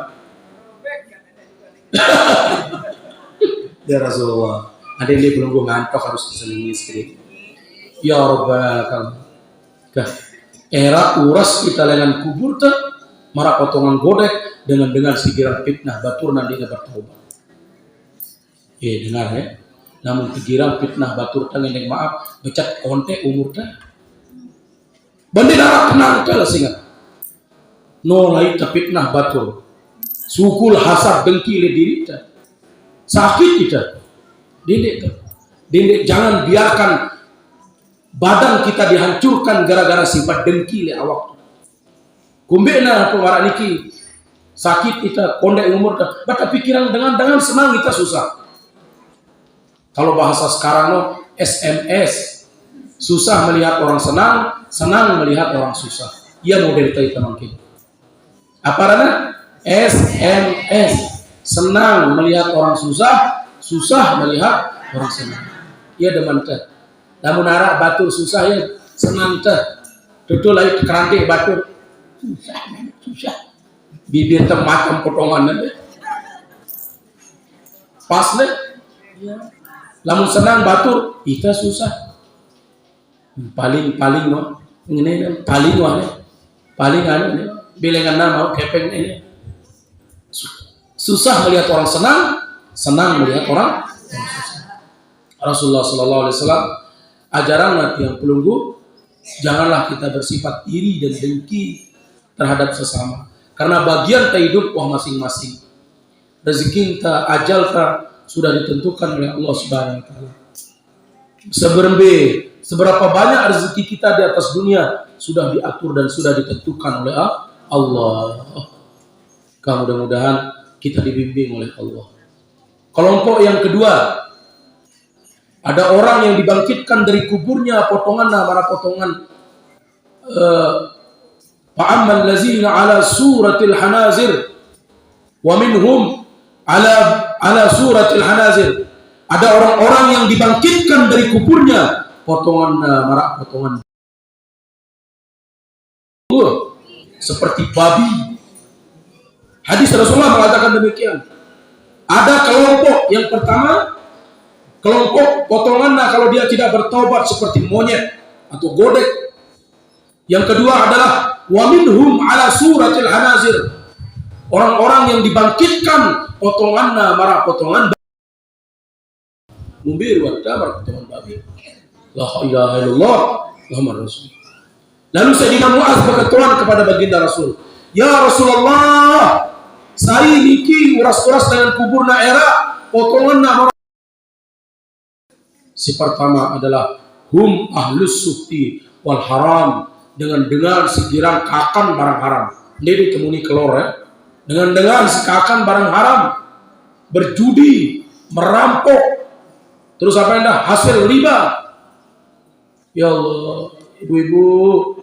Ya Rasulullah, ada yang belum gue ngantok harus diselingi sedikit. Ya Rabbal era uras kita dengan kubur tak marah potongan godek dengan sigiran fitnah batur nanti dia bertaubat. Dengar ya. Namun pikiran fitnah batur tangan yang maaf becat kontek umur tak. Bandera tenang kalau singa. No lain fitnah batur. Sukul hasad dengki le diri tak. Sakit kita. Dindek jangan biarkan badan kita dihancurkan gara-gara sifat dengki le awak. Kumbena pewara niki sakit kita kondek umur kita. Bata pikiran dengan senang kita susah. Kalau bahasa sekarang no SMS. Susah melihat orang senang, senang melihat orang susah. Ia model kita mungkin. Apa namanya? SMS. Senang melihat orang susah, susah melihat orang senang. Ia demen teh. Namun arah batur susah ya senang teh. Tutul lagi kerantik batur. Susah. Bibir termakan potongan deh. Pas deh. Namun senang batur, kita susah. Paling no. Ini paling wah. Paling anu nih. Bilangan nama kepeng ini. Susah melihat orang senang, senang melihat orang susah. Rasulullah Sallallahu Alaihi Wasallam ajaran yang pelunggu, janganlah kita bersifat iri dan dengki terhadap sesama, karena bagian hidup masing-masing. Rezeki kita, ajal kita sudah ditentukan oleh Allah Subhanahu Wa Taala. Seberapa banyak rezeki kita di atas dunia sudah diatur dan sudah ditentukan oleh Allah. Mudah-mudahan kita dibimbing oleh Allah. Kelompok yang kedua, ada orang yang dibangkitkan dari kuburnya potongan para potongan fa'ammal lazina ala suratil hanazir wa minhum ala suratil hanazir. Ada orang-orang yang dibangkitkan dari kuburnya potongan marak potongan seperti babi. Hadis Rasulullah mengatakan demikian. Ada kelompok yang pertama, kelompok potongannya kalau dia tidak bertaubat seperti monyet atau godek. Yang kedua adalah wa minhum ala suratil hanazir. Orang-orang yang dibangkitkan potongannya marah potongan mumbir wadamar potongan babi. La ilaha illallah Muhammad Rasul. Lalu Sayyidina Mu'adz berkata kepada baginda Rasul, "Ya Rasulullah, saya niki uras-uras dengan kuburna era potonganna." Si pertama adalah hum ahlus sufti wal haram, dengan sekirang kakan barang haram. Ini ditemuni kelor ya. Dengan sekakan barang haram, berjudi, merampok, terus apa yang dah hasil riba. Ya Allah, ibu-ibu,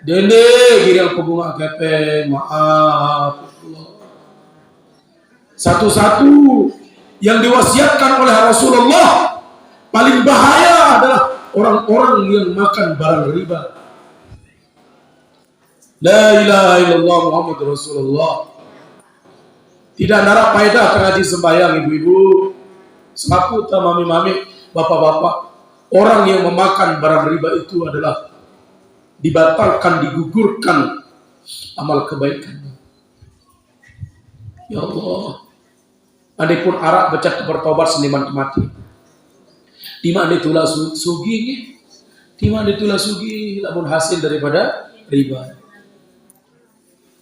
dende girang bunga kepeng, maaf. Satu-satu yang diwasiatkan oleh Rasulullah paling bahaya adalah orang-orang yang makan barang riba. La ilaha illallah Muhammad Rasulullah. Tidak nara faedah ngaji sembahyang ibu-ibu, selaku mami-mami, bapak-bapak. Orang yang memakan barang riba itu adalah dibatalkan, digugurkan amal kebaikannya. Ya Allah. Adapun arak becak bertobat seniman mati. Tima ditulah sugi, tima ditulah sugi, lamun hasil daripada riba.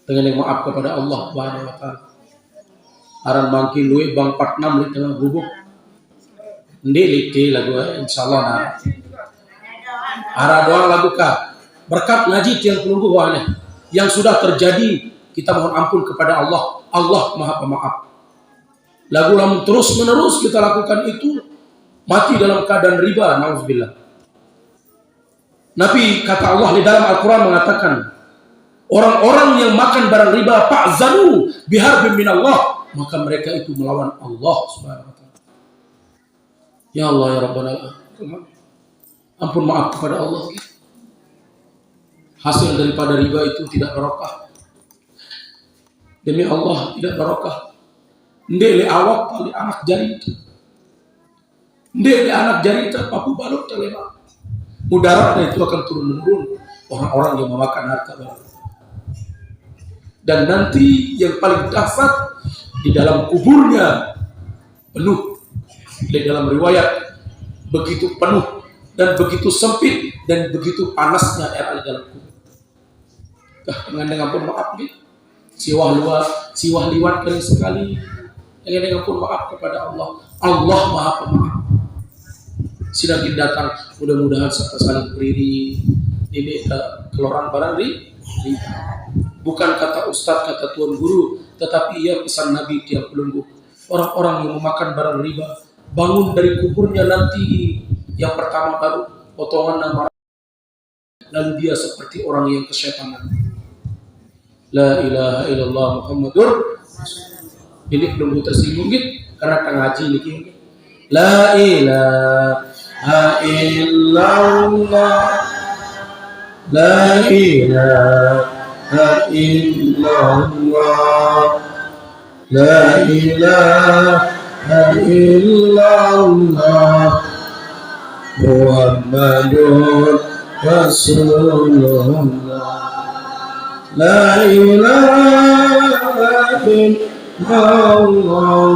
Dengan yang maaf kepada Allah Subhanahu wa taala. Aran mangkin luwe bang 46 di tengah gubuk. Ndiliti lagu insyaallah na. Ara doang lagu ka. Berkat ngaji tiang pelunggu wahane yang sudah terjadi, kita mohon ampun kepada Allah. Allah Maha Pemaaf. Lagu lamun terus menerus kita lakukan itu, mati dalam keadaan riba, nauzubillah. Nabi kata Allah di dalam Al-Quran mengatakan, orang-orang yang makan barang riba fa'zanu biharbin minallah, maka mereka itu melawan Allah Subhanahu wa taala. Ya Allah ya Rabbana, ampun maaf kepada Allah. Hasil daripada riba itu tidak barokah. Demi Allah tidak barokah. Ndele awak tali anak jari itu. Ndele anak jari itu papu balok telema. Mudaratnya itu akan turun-menurun orang-orang yang memakan harta barang. Dan nanti yang paling dahsyat di dalam kuburnya penuh. Di dalam riwayat begitu penuh dan begitu sempit dan begitu panasnya air di dalam kubur. Dengan pun maaf gitu. Siwah liwat kali sekali. Dengan pun maaf kepada Allah. Allah Maha Pemaaf. Silahkan datang, mudah-mudahan serta saling berdiri. Ini keluaran barang riba. Bukan kata ustaz, kata tuan guru, tetapi ia pesan Nabi tiap pelunggu. Orang-orang yang memakan barang riba, bangun dari kuburnya nanti. Yang pertama baru potongan nama, lalu dia seperti orang yang kesyaitangan. La ilaha illallah Muhammadur. Ini belum tersinggung gitu, karena tengah haji ini. La ilaha illallah, la ilaha illallah, la ilaha illallah, Muhammadur Rasulullah, la ilaha illallah,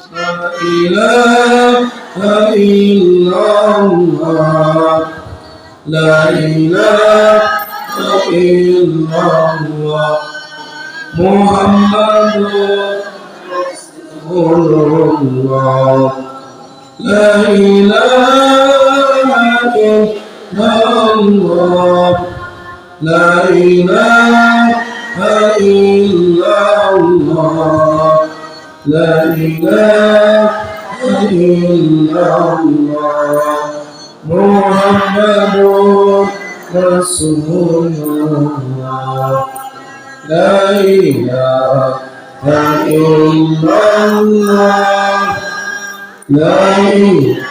la ilaha illallah, la ilaha illallah, Muhammadur Rasulullah, la ilaha illallah, la ilaha illallah, illallah, la ilaha illallah, Muhammadur Rasulullah, la ilaha illallah, la ilaha.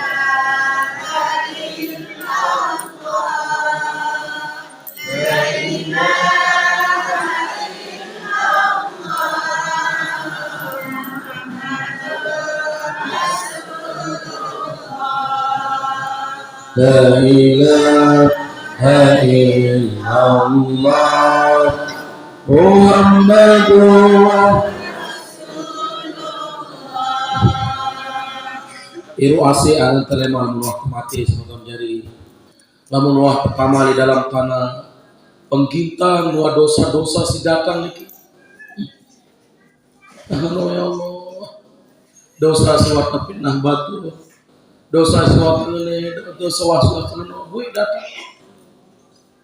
La ilaha illallah, Muhammadur. Iru ase anan terima Allah mati semoga menjadi lamun wah pertama di dalam tanah penggintang wa dosa-dosa si datang niki. Ya Allah, dosa suatu fitnah batu, dosa suatu lele, dosa suatu lele, datang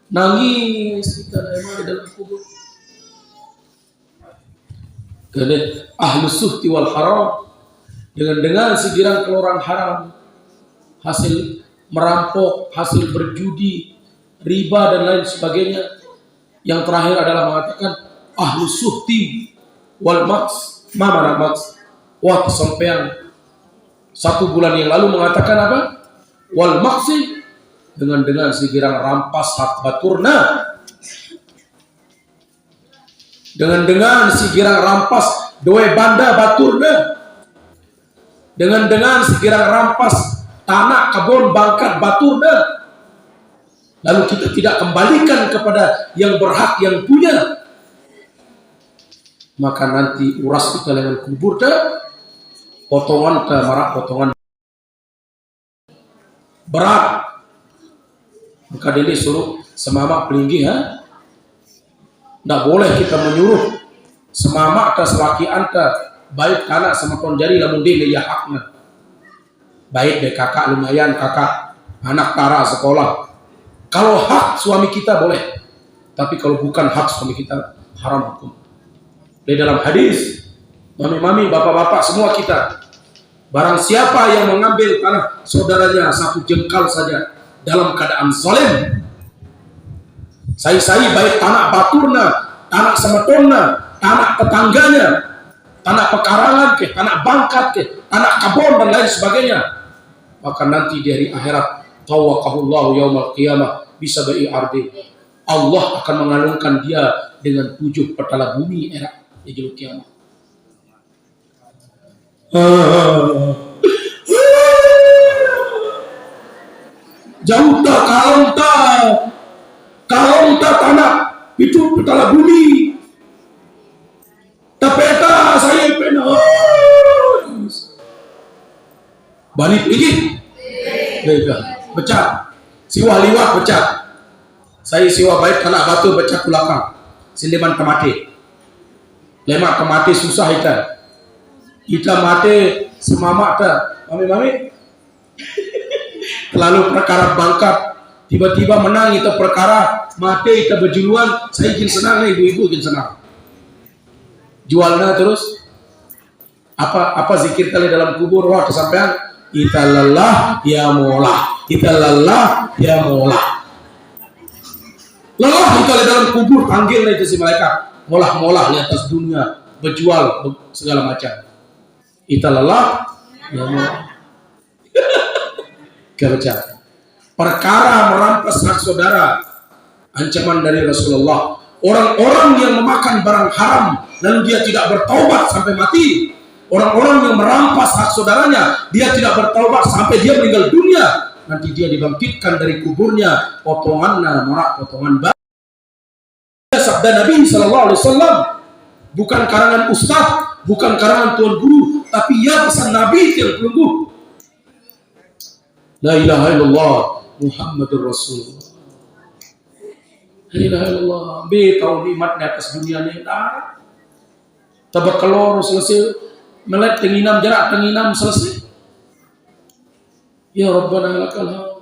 nangis kita emang dalam kubur. Kemudian ahlus suhti wal haram dengan segirang keluaran haram, hasil merampok, hasil berjudi, riba dan lain sebagainya. Yang terakhir adalah mengatakan ahlus suhti wal maks, mana maks? Wah, kesampean 1 bulan yang lalu mengatakan apa? Wal maksi dengan segirang rampas hak baturna, dengan segirang rampas doe banda baturna, dengan segirang rampas tanah kebun bangkat baturna, lalu kita tidak kembalikan kepada yang berhak yang punya, maka nanti uras kita dengan kubur dah potongan ke marak potongan berat, maka dia suruh semamak pelinggi ha. Tidak boleh kita menyuruh semamak ke selaki anta baik anak sama jari lamun dia ya haknya baik deh kakak lumayan kakak anak tara sekolah, kalau hak suami kita boleh, tapi kalau bukan hak suami kita haram hukum. Di dalam hadis mami-mami, bapak-bapak semua kita, barang siapa yang mengambil tanah saudaranya 1 jengkal saja dalam keadaan zalim, sai-sai baik tanah baturna, tanah semetona, tanah tetangganya, tanah pekarangan ke, tanah bangkat ke, tanah kabon dan lain sebagainya, maka nanti dari akhirat tawakahullahu yaumal qiyamah bisa bai ardi, Allah akan mengalungkan dia dengan 7 petala bumi era di jil kiamat. Jauh tak kalau tak tanah itu petala bumi tapeta saya pena balik lagi pecah siwa liwat pecah saya siwa baik tanah batu pecah belakang sindiman kemati lemak kemati susah kita mati semama ta mami lalu perkara bangkat tiba-tiba menang itu perkara mati kita berjuluan saya ingin senang nih ibu-ibu ingin senang jualnya terus apa zikir kali dalam kubur wah kesampaian kita lelah ya mola kita lelah ya mola lelah kita dalam kubur panggil itu si malaikat molah di atas dunia berjual segala macam kita lelah ya mola kerja perkara merampas hak saudara, ancaman dari Rasulullah. Orang-orang yang memakan barang haram lalu dia tidak bertaubat sampai mati, orang-orang yang merampas hak saudaranya dia tidak bertaubat sampai dia meninggal dunia, nanti dia dibangkitkan dari kuburnya potongannya marak potongan batu. Sabda Nabi SAW bukan karangan ustaz, bukan karangan tuan guru, tapi ya pesan Nabi yang pelungguh. La ilaha illallah Muhammadur Rasulullah. La ilaha illallah. Be tahu nikmat di atas dunia ni dah. Tabak kelor selesai melek tenginam jarak tenginam selesai. Ya Rabbana lakal hamd.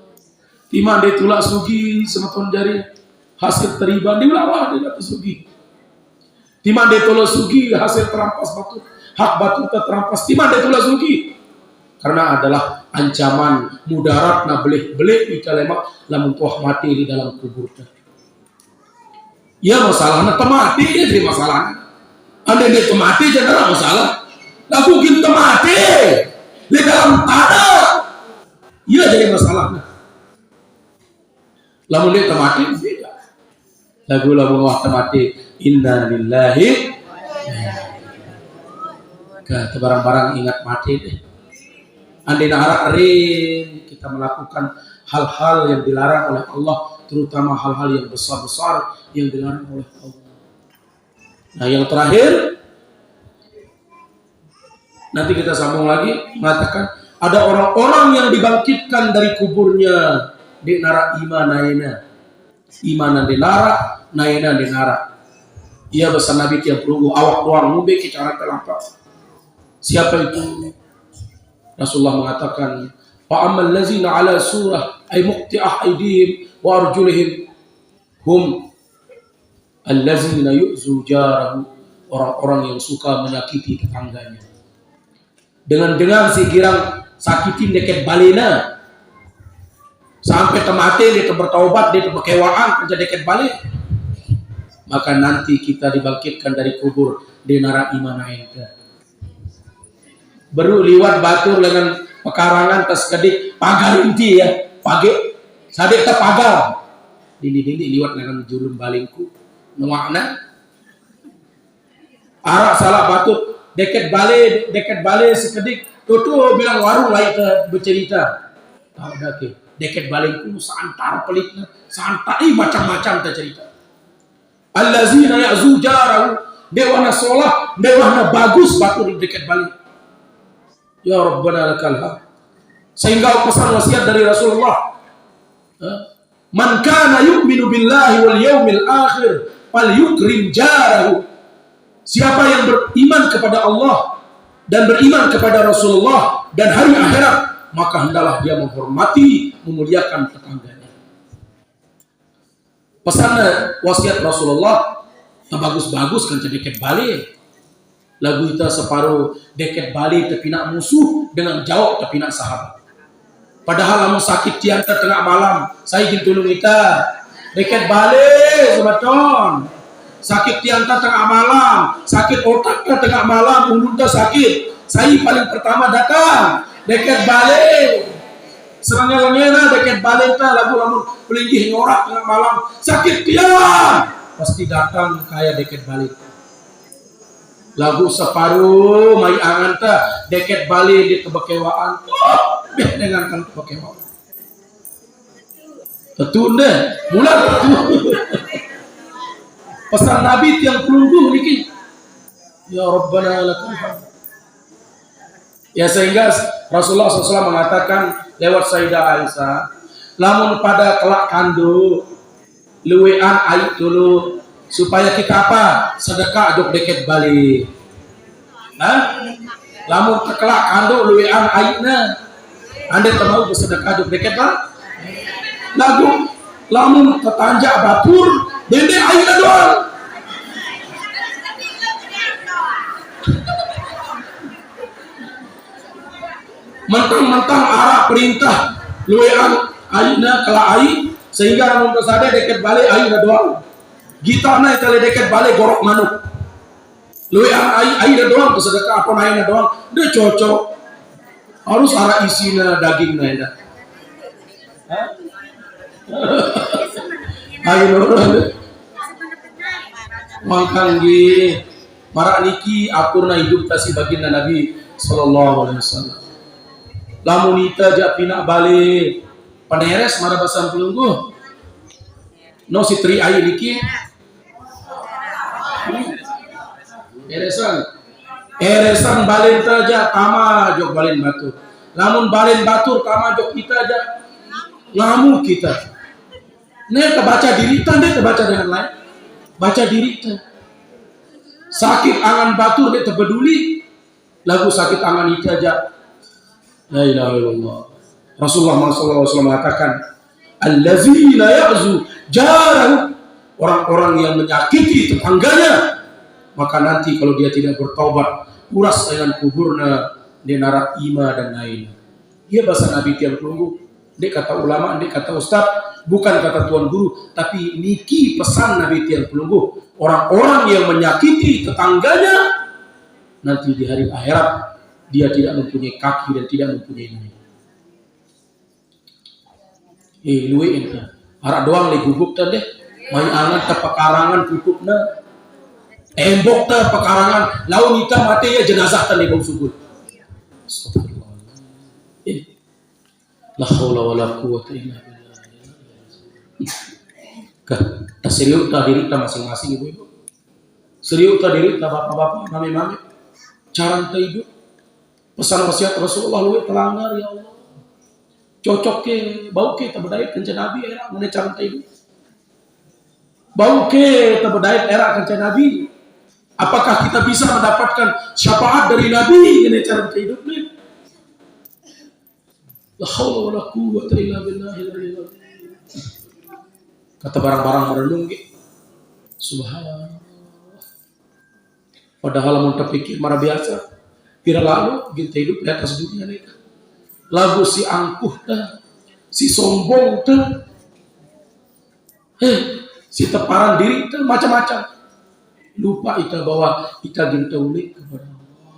Timan dia tulak sugi sematon jari hasil teriban di lawah di atas sugi. Timan de tolo sugi hasil terampas batu, hak batu terampas. Timan de tolo sugi. Karena adalah ancaman mudarat na belik-belik di kalemak lamun tuah mati di dalam kuburnya. Ya masalahnya temati dia jadi masalahnya. Anda dia temati jadi masalah. Lalu kita mati di dalam tanah. Iya jadi masalahnya. Lamun dia temati beda. Lagu waktu mati inna lillahi. Ke barang-barang ingat mati deh. Andai nahararin kita melakukan hal-hal yang dilarang oleh Allah, terutama hal-hal yang besar-besar yang dilarang oleh Allah. Nah yang terakhir, nanti kita sambung lagi, mengatakan ada orang-orang yang dibangkitkan dari kuburnya di nara imanayna, imanan di nara, nayna di nara. Ia bersama Nabi tiap perunggu awak doang ngubek cara terlampak. Siapa itu? Rasulullah mengatakan, fa'amal lazina ala surah ay muqti'ah aydihim wa arjulihim hum allazina yu'zu jarahu, orang-orang yang suka menyakiti tetangganya. Dengan si girang sakitin deket balena sampai temate dia bertaubat, dia berkewaan kerja deket balik, maka nanti kita dibangkitkan dari kubur di nara imanainka. Baru liwat batur dengan pekarangan tas kedik pagar inti ya pagi sadek tak pagar dini liwat dengan julum balingku nuakna arak salah batur deket bale sekedik tutu bilang warung lain bercerita ada ke deket balingku santar pelitna santai macam-macam cerita allazina ya'zu jarahu dewana solah dewana bagus batur di deket balik. Ya Rabbana lakal hamd. Sehingga pesan wasiat dari Rasulullah, man kana yu'minu billahi wal yaumil akhir falyukrim jarahu. Siapa yang beriman kepada Allah dan beriman kepada Rasulullah dan hari akhirat, maka hendaklah dia menghormati, memuliakan tetangganya. Pesan wasiat Rasulullah bagus-bagus kan sedikit balik. Lagu kita separuh deket balik terpinak musuh dengan jawab terpinak sahabat. Padahal lamun sakit tianta tengah malam, saya ingin tolong kita deket balik sebeton. Sakit tianta tengah malam, sakit otaknya tengah malam, ulunnya sakit. Saya paling pertama datang deket balik. Serangnya deket balik ta lagu lamun pelinggi ngorak tengah malam, sakit tiang pasti datang kayak deket balik. Lagu separuh mai angan ta deket balik di kebekewaan dengan kan kebekewaan tetunda mulai pesan Nabi yang pelungguh niki ya Rabbana lakal hamd. Ya sehingga Rasulullah SAW mengatakan lewat Sayyidah Aisyah lamun pada kelak kandu luwean air dulu supaya kita apa? Sedekah aduk deket balik. Nah, lamun kelak kanduk luwean airna. Anda mau bersedekah aduk deket balik? Lagu lamun ketanjak batur, dende airna doang. Mentang-mentang arah perintah luwean airna kelak air sehingga lamun kesada deket balik airna doang. Gitarna itu deket balik gorok manuk. Lu yang air doang kesedekah apa naiknya doang, dia cocok. Harus arah isinya daging naiknya. Air doang. Makan di marak niki aturna hidup kasih baginda Nabi sallallahu alaihi wasallam. Lamun ita jak pinak balik paneres mara basan pelungguh. No si tri air niki eresan balin saja tama jok balin batur. Lamun balin batur tama jok kita aja ngamu kita. Nek kebaca diri tanda kebaca dengan lain. Baca diri ta. Sakit angan batur nek tebeduli lagu sakit angan itu aja. La ilaha illallah. Rasulullah SAW mengatakan allazina ya'zu jarahu, orang-orang yang menyakiti tetangganya maka nanti kalau dia tidak bertobat, uras dengan kuburna denara ima dan lain. Dia bahasa Nabi tiang pelunggu. Dek kata ulama, dek kata ustaz, bukan kata tuan guru, tapi niki pesan Nabi tiang pelunggu. Orang-orang yang menyakiti tetangganya nanti di hari akhirat dia tidak mempunyai kaki dan tidak mempunyai nari. Luwe ente. Arak doang le gubuk tadi. Mai angan ta pekarangan tutupna. Embok ta pekarangan, laun ita mati ya jenazah ta le bau subut. Astagfirullah. La haula wala quwwata illa billah. Ta serius ta diri ta masing-masing ibu-ibu. Serius ta diri ta bapak-bapak, mami-mami. Cara ta hidup. Pesan wasiat Rasulullah luwe telanggar ya Allah. Cocok ke bau ke tabedait kencan Nabi era mana cara hidup. Bau ke tabedait era kencan Nabi. Apakah kita bisa mendapatkan syafaat dari Nabi ini cara hidup ni? La haula wala quwwata illa billah. Kata barang-barang merenung ke. Subhanallah. Padahal mun terpikir marah biasa. Pira lalu kita hidup di atas dunia ni. Lagu si angkuh dah, si sombong dah, si teparan diri dah, macam-macam. Lupa kita bahwa kita ginta ulik kepada Allah.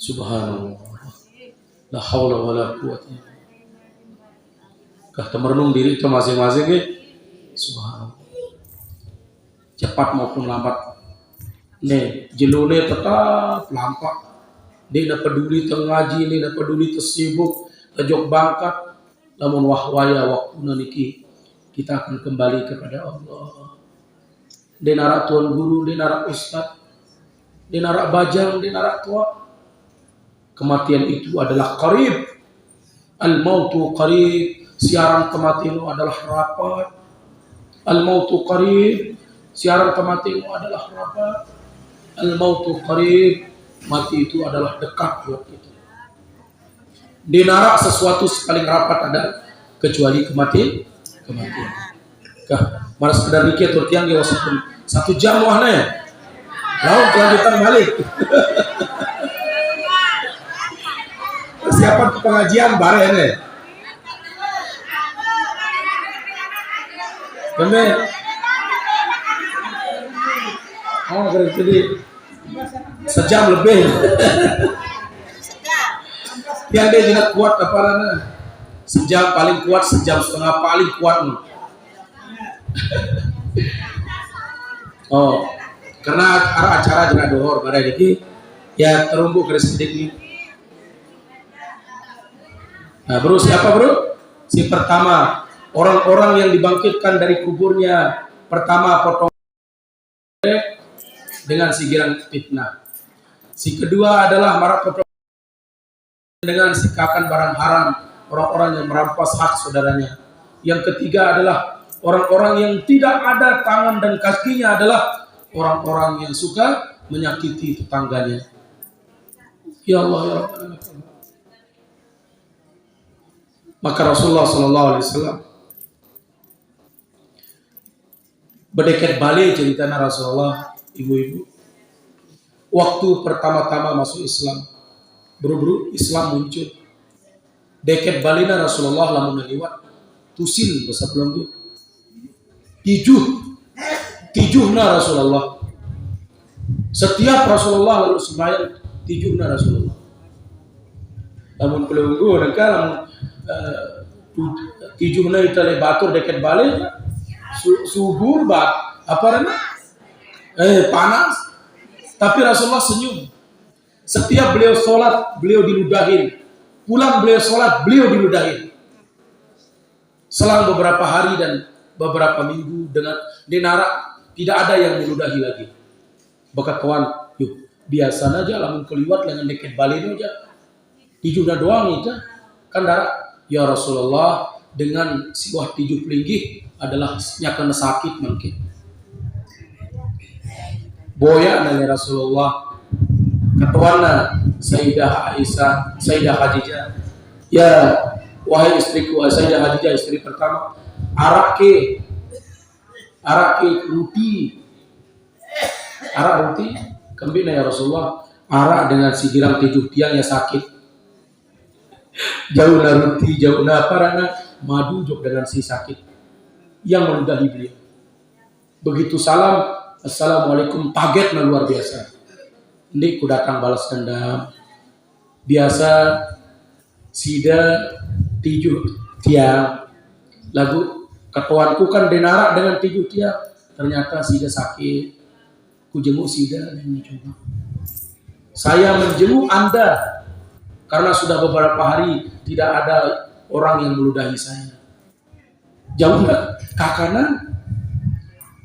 Subhanallah. La haula wala quwwata. Kah merenung diri kita masing-masing ke? Subhanallah. Cepat maupun lambat. Nih, jelune tetap lampak. Dia nak peduli tengaji, dia nak peduli tersibuk, terjok bangkat. Namun wahwaya waktu niki kita akan kembali kepada Allah. Dia narak tuan guru, dia narak ustaz, dia narak bajang, dia narak tua. Kematian itu adalah qarib. Al-mautu qarib. Siaran kematian itu adalah rapat. Al-mautu qarib. Siaran kematian itu adalah rapat. Al-mautu qarib. Mati itu adalah dekat buat kita. Di narak sesuatu paling rapat ada kecuali kematian. Kah, maras sekedar dikit atau tiang dia satu jam wahnya. Lalu kelanjutan balik. Persiapan pengajian bare ini. Kemudian, jadi sejam lebih. Yang dia tidak kuat apa namanya? Sejam paling kuat, sejam setengah paling kuat. Oh, karena acara jenah dohor pada ini ya terumbu keris sedikit ini. Nah, bro, siapa bro? Si pertama, orang-orang yang dibangkitkan dari kuburnya. Pertama potong dengan sigiran fitnah. Si kedua adalah marah dengan sikakan barang haram, orang-orang yang merampas hak saudaranya. Yang ketiga adalah orang-orang yang tidak ada tangan dan kakinya adalah orang-orang yang suka menyakiti tetangganya. Ya Allah ya Allah. Maka Rasulullah SAW berdekat balik ceritanya Rasulullah, ibu-ibu. Waktu pertama-tama masuk Islam, buru-buru Islam muncul. Deket balina Rasulullah lamun lewat tusil bahasa pelanggu. Tijuhna Rasulullah. Setiap Rasulullah lalu sembahyang tijuhna Rasulullah. Lamun pelanggu lamun tijuhna itu le batur deket balina subur bat apa namanya? Panas. Tapi Rasulullah senyum. Setiap beliau sholat, beliau diludahin. Pulang beliau sholat, beliau diludahin. Selang beberapa hari dan beberapa minggu dengan dinara, tidak ada yang meludahi lagi. Bakat kawan, yuk biasa aja lamun keliwat dengan deket balino aja. Tijuhna doang itu kan darah. Ya Rasulullah, dengan siwah tijuh pelinggih adalah nyakana sakit mungkin. Boya nanya Rasulullah, ketuana Sayyidah Aisyah, Sayyidah Khadijah. Ya, wahai istriku, Sayyidah Khadijah istri pertama, arake roti Arak roti, kembina ya Rasulullah. Arak dengan si girang 7 tiang ya sakit. Jauh na roti, jauh na parana, madu jok dengan si sakit. Yang meludahi beliau. Begitu salam, assalamualaikum, kaget na luar biasa. Ini ku datang balas dendam. Biasa sida 7 tiang. Lagu ketuanku kan denarak dengan 7 tiang. Ternyata sida sakit. Ku jenguk sida dan mencoba. Saya menjenguk Anda karena sudah beberapa hari tidak ada orang yang meludahi saya. Jauh nggak? Kakanan?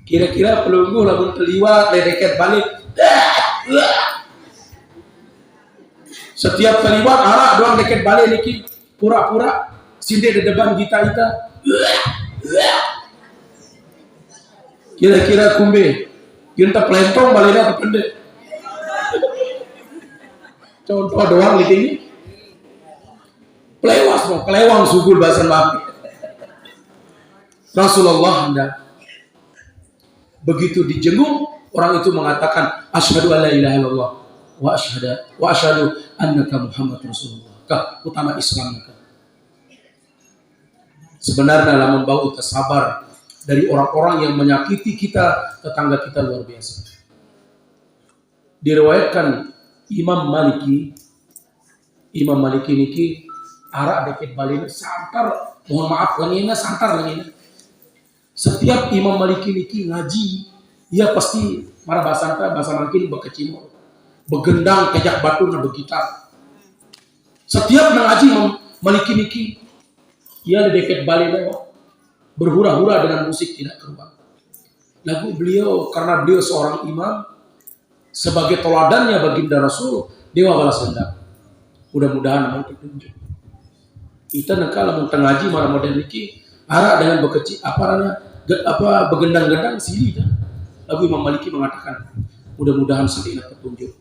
Kira-kira pelunggu lamun teliwat, ledeket balik. Setiap teliwat arak doang deket balik niki pura-pura sinde di depan kita. Kira-kira kumbe, kita pelentong baliknya ke pendek. Contoh doang ini. Pelewas mau, kelewang sugul bahasa Melayu. Rasulullah hendak begitu dijenguk, orang itu mengatakan asyhadu alla ilaha illallah wa asyhadu annaka Muhammad Rasulullah. Kah utama Islam kah. Sebenarnya dalam membau sabar dari orang-orang yang menyakiti kita, tetangga kita luar biasa. Diriwayatkan Imam Maliki niki arak deket balina santar, mohon maaf lengena santar lengena. Setiap Imam Maliki niki ngaji, ia pasti marah bahasa mungkin bekecimol, begendang kejak batu na begitar. Setiap ngaji Maliki niki, ia di deket balina berhura-hura dengan musik tidak keruang. Lagu beliau karena beliau seorang imam, sebagai teladannya baginda Rasul, dewa balas dendam. Mudah-mudahan mau tertunjuk. Kita nekala mau ngaji marah model niki, arak dengan bekeci begendang-gendang sili dah. Lagu Imam Maliki mengatakan, mudah-mudahan salina petunjuk.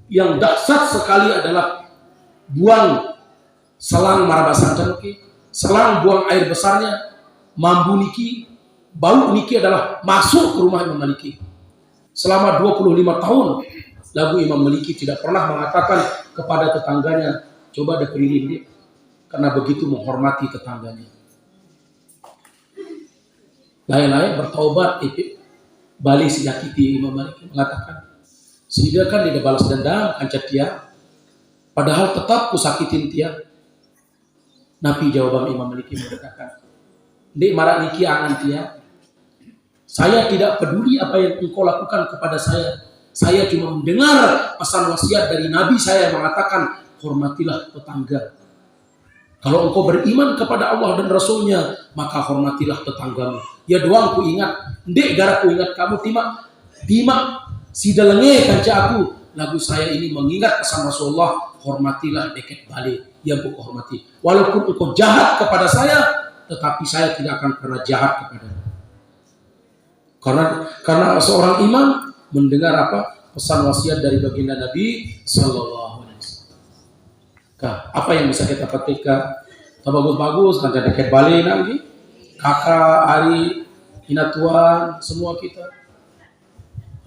Yang dahsyat sekali adalah buang selang marabasan niki, selang buang air besarnya, mambu niki, bau niki adalah masuk ke rumah Imam Maliki. Selama 25 tahun, lagu Imam Maliki tidak pernah mengatakan kepada tetangganya, coba ada keliling dia, karena begitu menghormati tetangganya. Lain-lain bertaubat, balik sijakiti Imam Maliki mengatakan, sehingga kan tidak balas dendam, kancat dia, padahal tetap kusakitin dia. Nabi jawaban Imam Maliki mengatakan, dek marah niki angan dia. Saya tidak peduli apa yang engkau lakukan kepada saya. Saya cuma mendengar pesan wasiat dari Nabi saya yang mengatakan, hormatilah tetangga. Kalau engkau beriman kepada Allah dan Rasulnya, maka hormatilah tetanggamu. Ya doang ku ingat, ndek gara ku ingat kamu timak sida lenge kanca aku. Lagu saya ini mengingat pesan Rasulullah, hormatilah deket balik. Ya ku hormati. Walaupun engkau jahat kepada saya, tetapi saya tidak akan pernah jahat kepadamu. Karena seorang imam mendengar pesan wasiat dari baginda Nabi Sallallahu Alaihi Wasallam. Apa yang bisa kita petikkan? Bagus-bagus, kan deket balik lagi. Kakak, Ari, Inatuan, semua kita.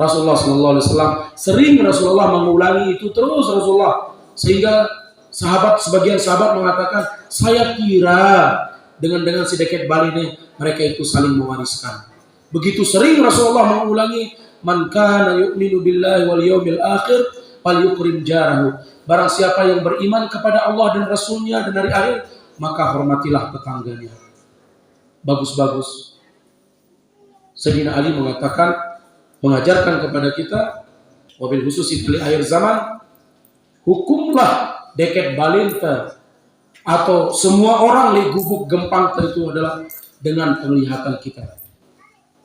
Rasulullah Sallallahu Alaihi Wasallam sering Rasulullah mengulangi itu terus Rasulullah, sehingga sebagian sahabat mengatakan, saya kira dengan si deket balik ini mereka itu saling mewariskan. Begitu sering Rasulullah mengulangi, man kana yu'minu billahi wal yawmil akhir falyukrim jarahu. Barang siapa yang beriman kepada Allah dan Rasulnya dan hari akhir, maka hormatilah tetangganya. Bagus-bagus. Sayyidina Ali mengajarkan kepada kita, wabil khusus di akhir zaman, hukumlah deket balinta atau semua orang li gubuk gempang itu adalah dengan penglihatan kita.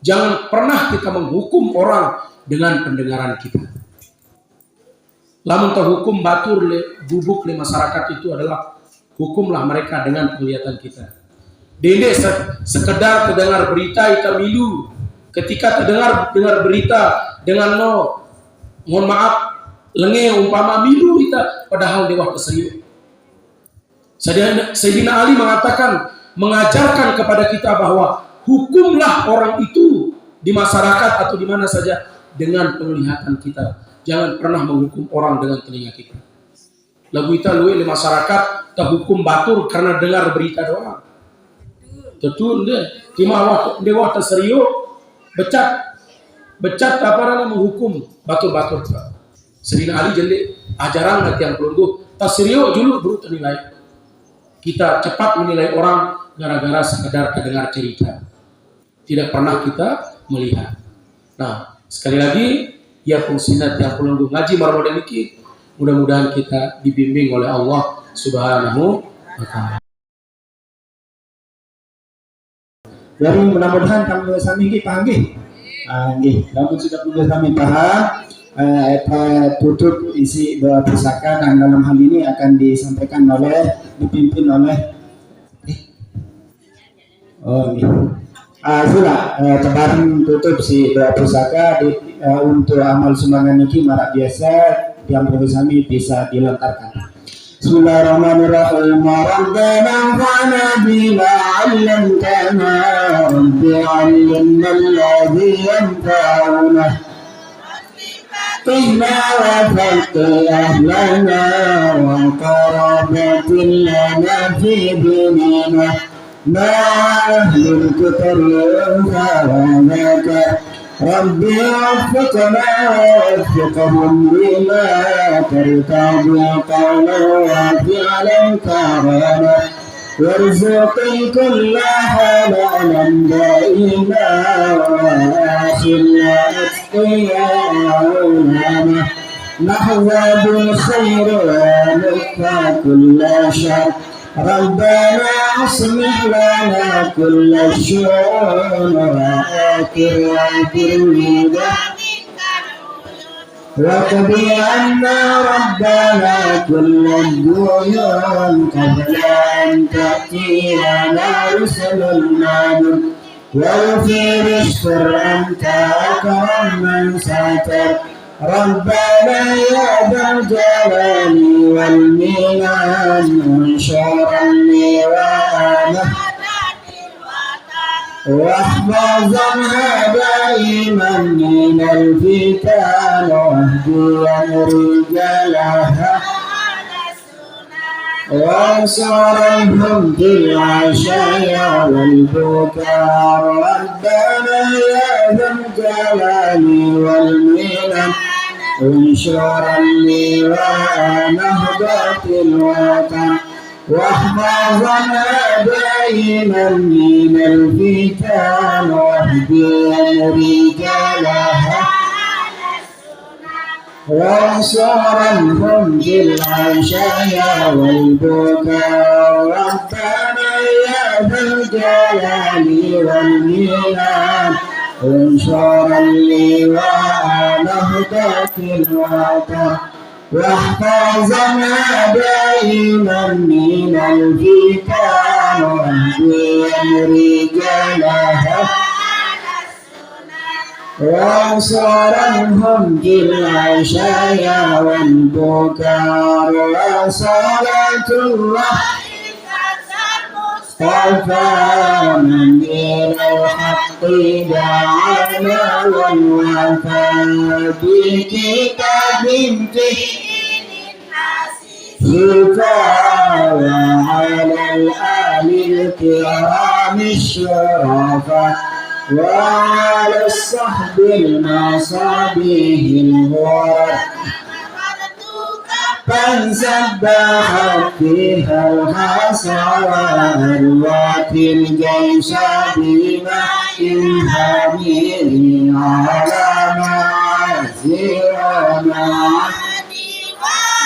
Jangan pernah kita menghukum orang dengan pendengaran kita. Lamun terhukum batur gubuk le masyarakat itu adalah hukumlah mereka dengan penglihatan kita. Dende sekedar terdengar berita kita milu. Ketika terdengar berita dengan mohon maaf lenge umpama milu kita, padahal dewa keserius. Sayyidina Ali mengajarkan kepada kita bahwa hukumlah orang itu di masyarakat atau di mana saja dengan penglihatan kita. Jangan pernah menghukum orang dengan telinga kita. Lagu kita luwe di masyarakat terhukum batur karena dengar berita doang. Tentu deh, cuma dewa terseriu becat apa namanya menghukum batur-batur. Sedina Ali jadi ajaran nanti yang pelunggu terseriu dulu baru ternilai. Kita cepat menilai orang gara-gara sekedar kedengar cerita. Tidak pernah kita melihat. Nah, sekali lagi ya fungsinya tiap pelunggu ngaji marmoden iki. Mudah-mudahan kita dibimbing oleh Allah Subhanahu wa taala. Jadi mudah-mudahan kami sami iki paham nggih. Nggih, lamun sudah kami paham tutup isi doa pusaka dan dalam hal ini akan disampaikan dipimpin oleh sudah tebaran tutup si doa pusaka untuk amal sumbangan ini marak biasa yang bersami bisa dilontarkan. Bismillahirrahmanirrahim. Rabbana anfa'na bima 'allamtana rabbi 'allimna alladhi yanfa'una qina wa faqih ahlana wa qarabatin lana fi dinina ma ahlul kitab wa ربي وفقنا ووفقهم بما ترتضي قولا وفعلا كرما وارزق الكل حلالا دائما وآخرنا أتقياء نحظى بالخير ونكفى كل شر ربنا اصلح لنا كل الشؤون وآكر وقضي عنا ربنا كل الديون قبل أن تأتينا رسل المعدن واغفر اشكر أنت أكرم من ستر ربنا يا ذا الجلال والمنان انشر اللواء واحفظنا دائما من الفتن واهديا رجالها وانصرهم في العشايا والبكاء ربنا يا ذا الجلال والمنن انشر اللواء نهضة الوطن واحفظنا دائما من الفتن واهديا رجالها وانصرهم بالعشايا والبكاء ربنا يا ذا الجلال والمنن انشر اللواء نهضة الوطن واحفظنا دائما من الفتن واهديا رجالها وانصرهم بالعشايا والبكاء وصلاة الله مصطفى من دين الحق دعانا والوفاء بكتاب فيه وعلى الآل الكرام الشرفاء وعلى الصحب المصابيح الغرر فانسبحت فيها الحصى وأروت الجيش بماء حمير على معازرنا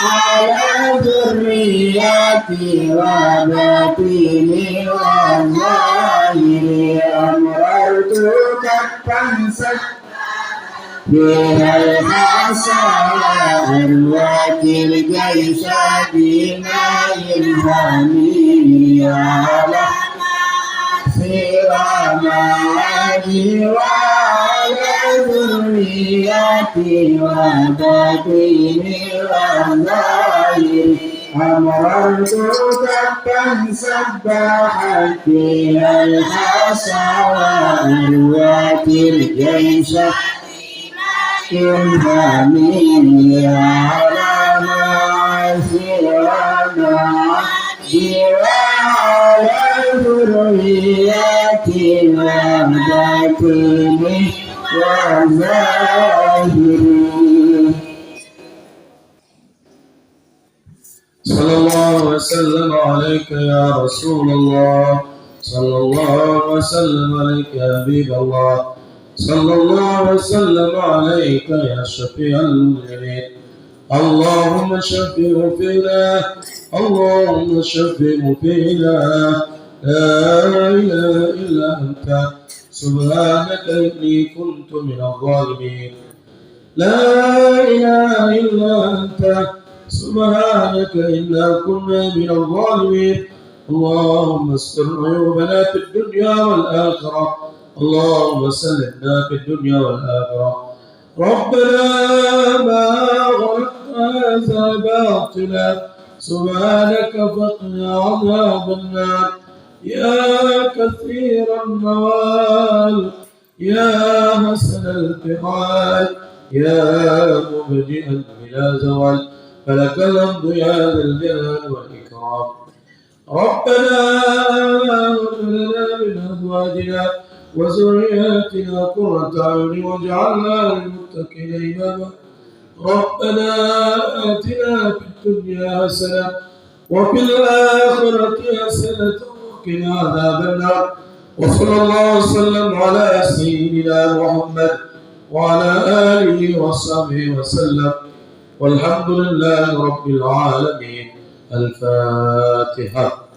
على ذريتي وباطني وظاهري أمررت كفا بها الحصى أروت الجيش بماء حميم على سوى معادي وعلى ذريتي وباطني وظاهري أمررت كفا سبحت فيها الحصى وأروت الجيش إنني على معصينا وعلى ذريتي وباطني وظاهري. صلى الله وسلم عليك يا رسول الله، صلى الله وسلم عليك يا حبيب الله، صلى الله وسلم عليك يا شفيع المؤمنين. اللهم شفه فينا، اللهم شفه فينا، لا إله إلا أنت سبحانك إني كنت من الظالمين. لا إله إلا أنت سبحانك إنا كنا من الظالمين. اللهم استر عيوبنا في الدنيا والآخرة، اللهم سلمنا في الدنيا والآخرة. ربنا ما خلقت هذا باطلا، سبحانك فقنا عذاب النار. يا كثير النوال، يا حسن الفعال، يا مبدئا بلا زوال، فلك الحمد يا ذا الجلال والإكرام. ربنا هب لنا من أزواجنا وذرياتنا قرة أعين واجعلنا للمتقين إماما. ربنا آتنا في الدنيا حسنة وفي الآخرة حسنة وقنا عذاب النار. وصلى الله وسلم على سيدنا محمد وعلى آله وصحبه وسلم، والحمد لله رب العالمين. الفاتحة.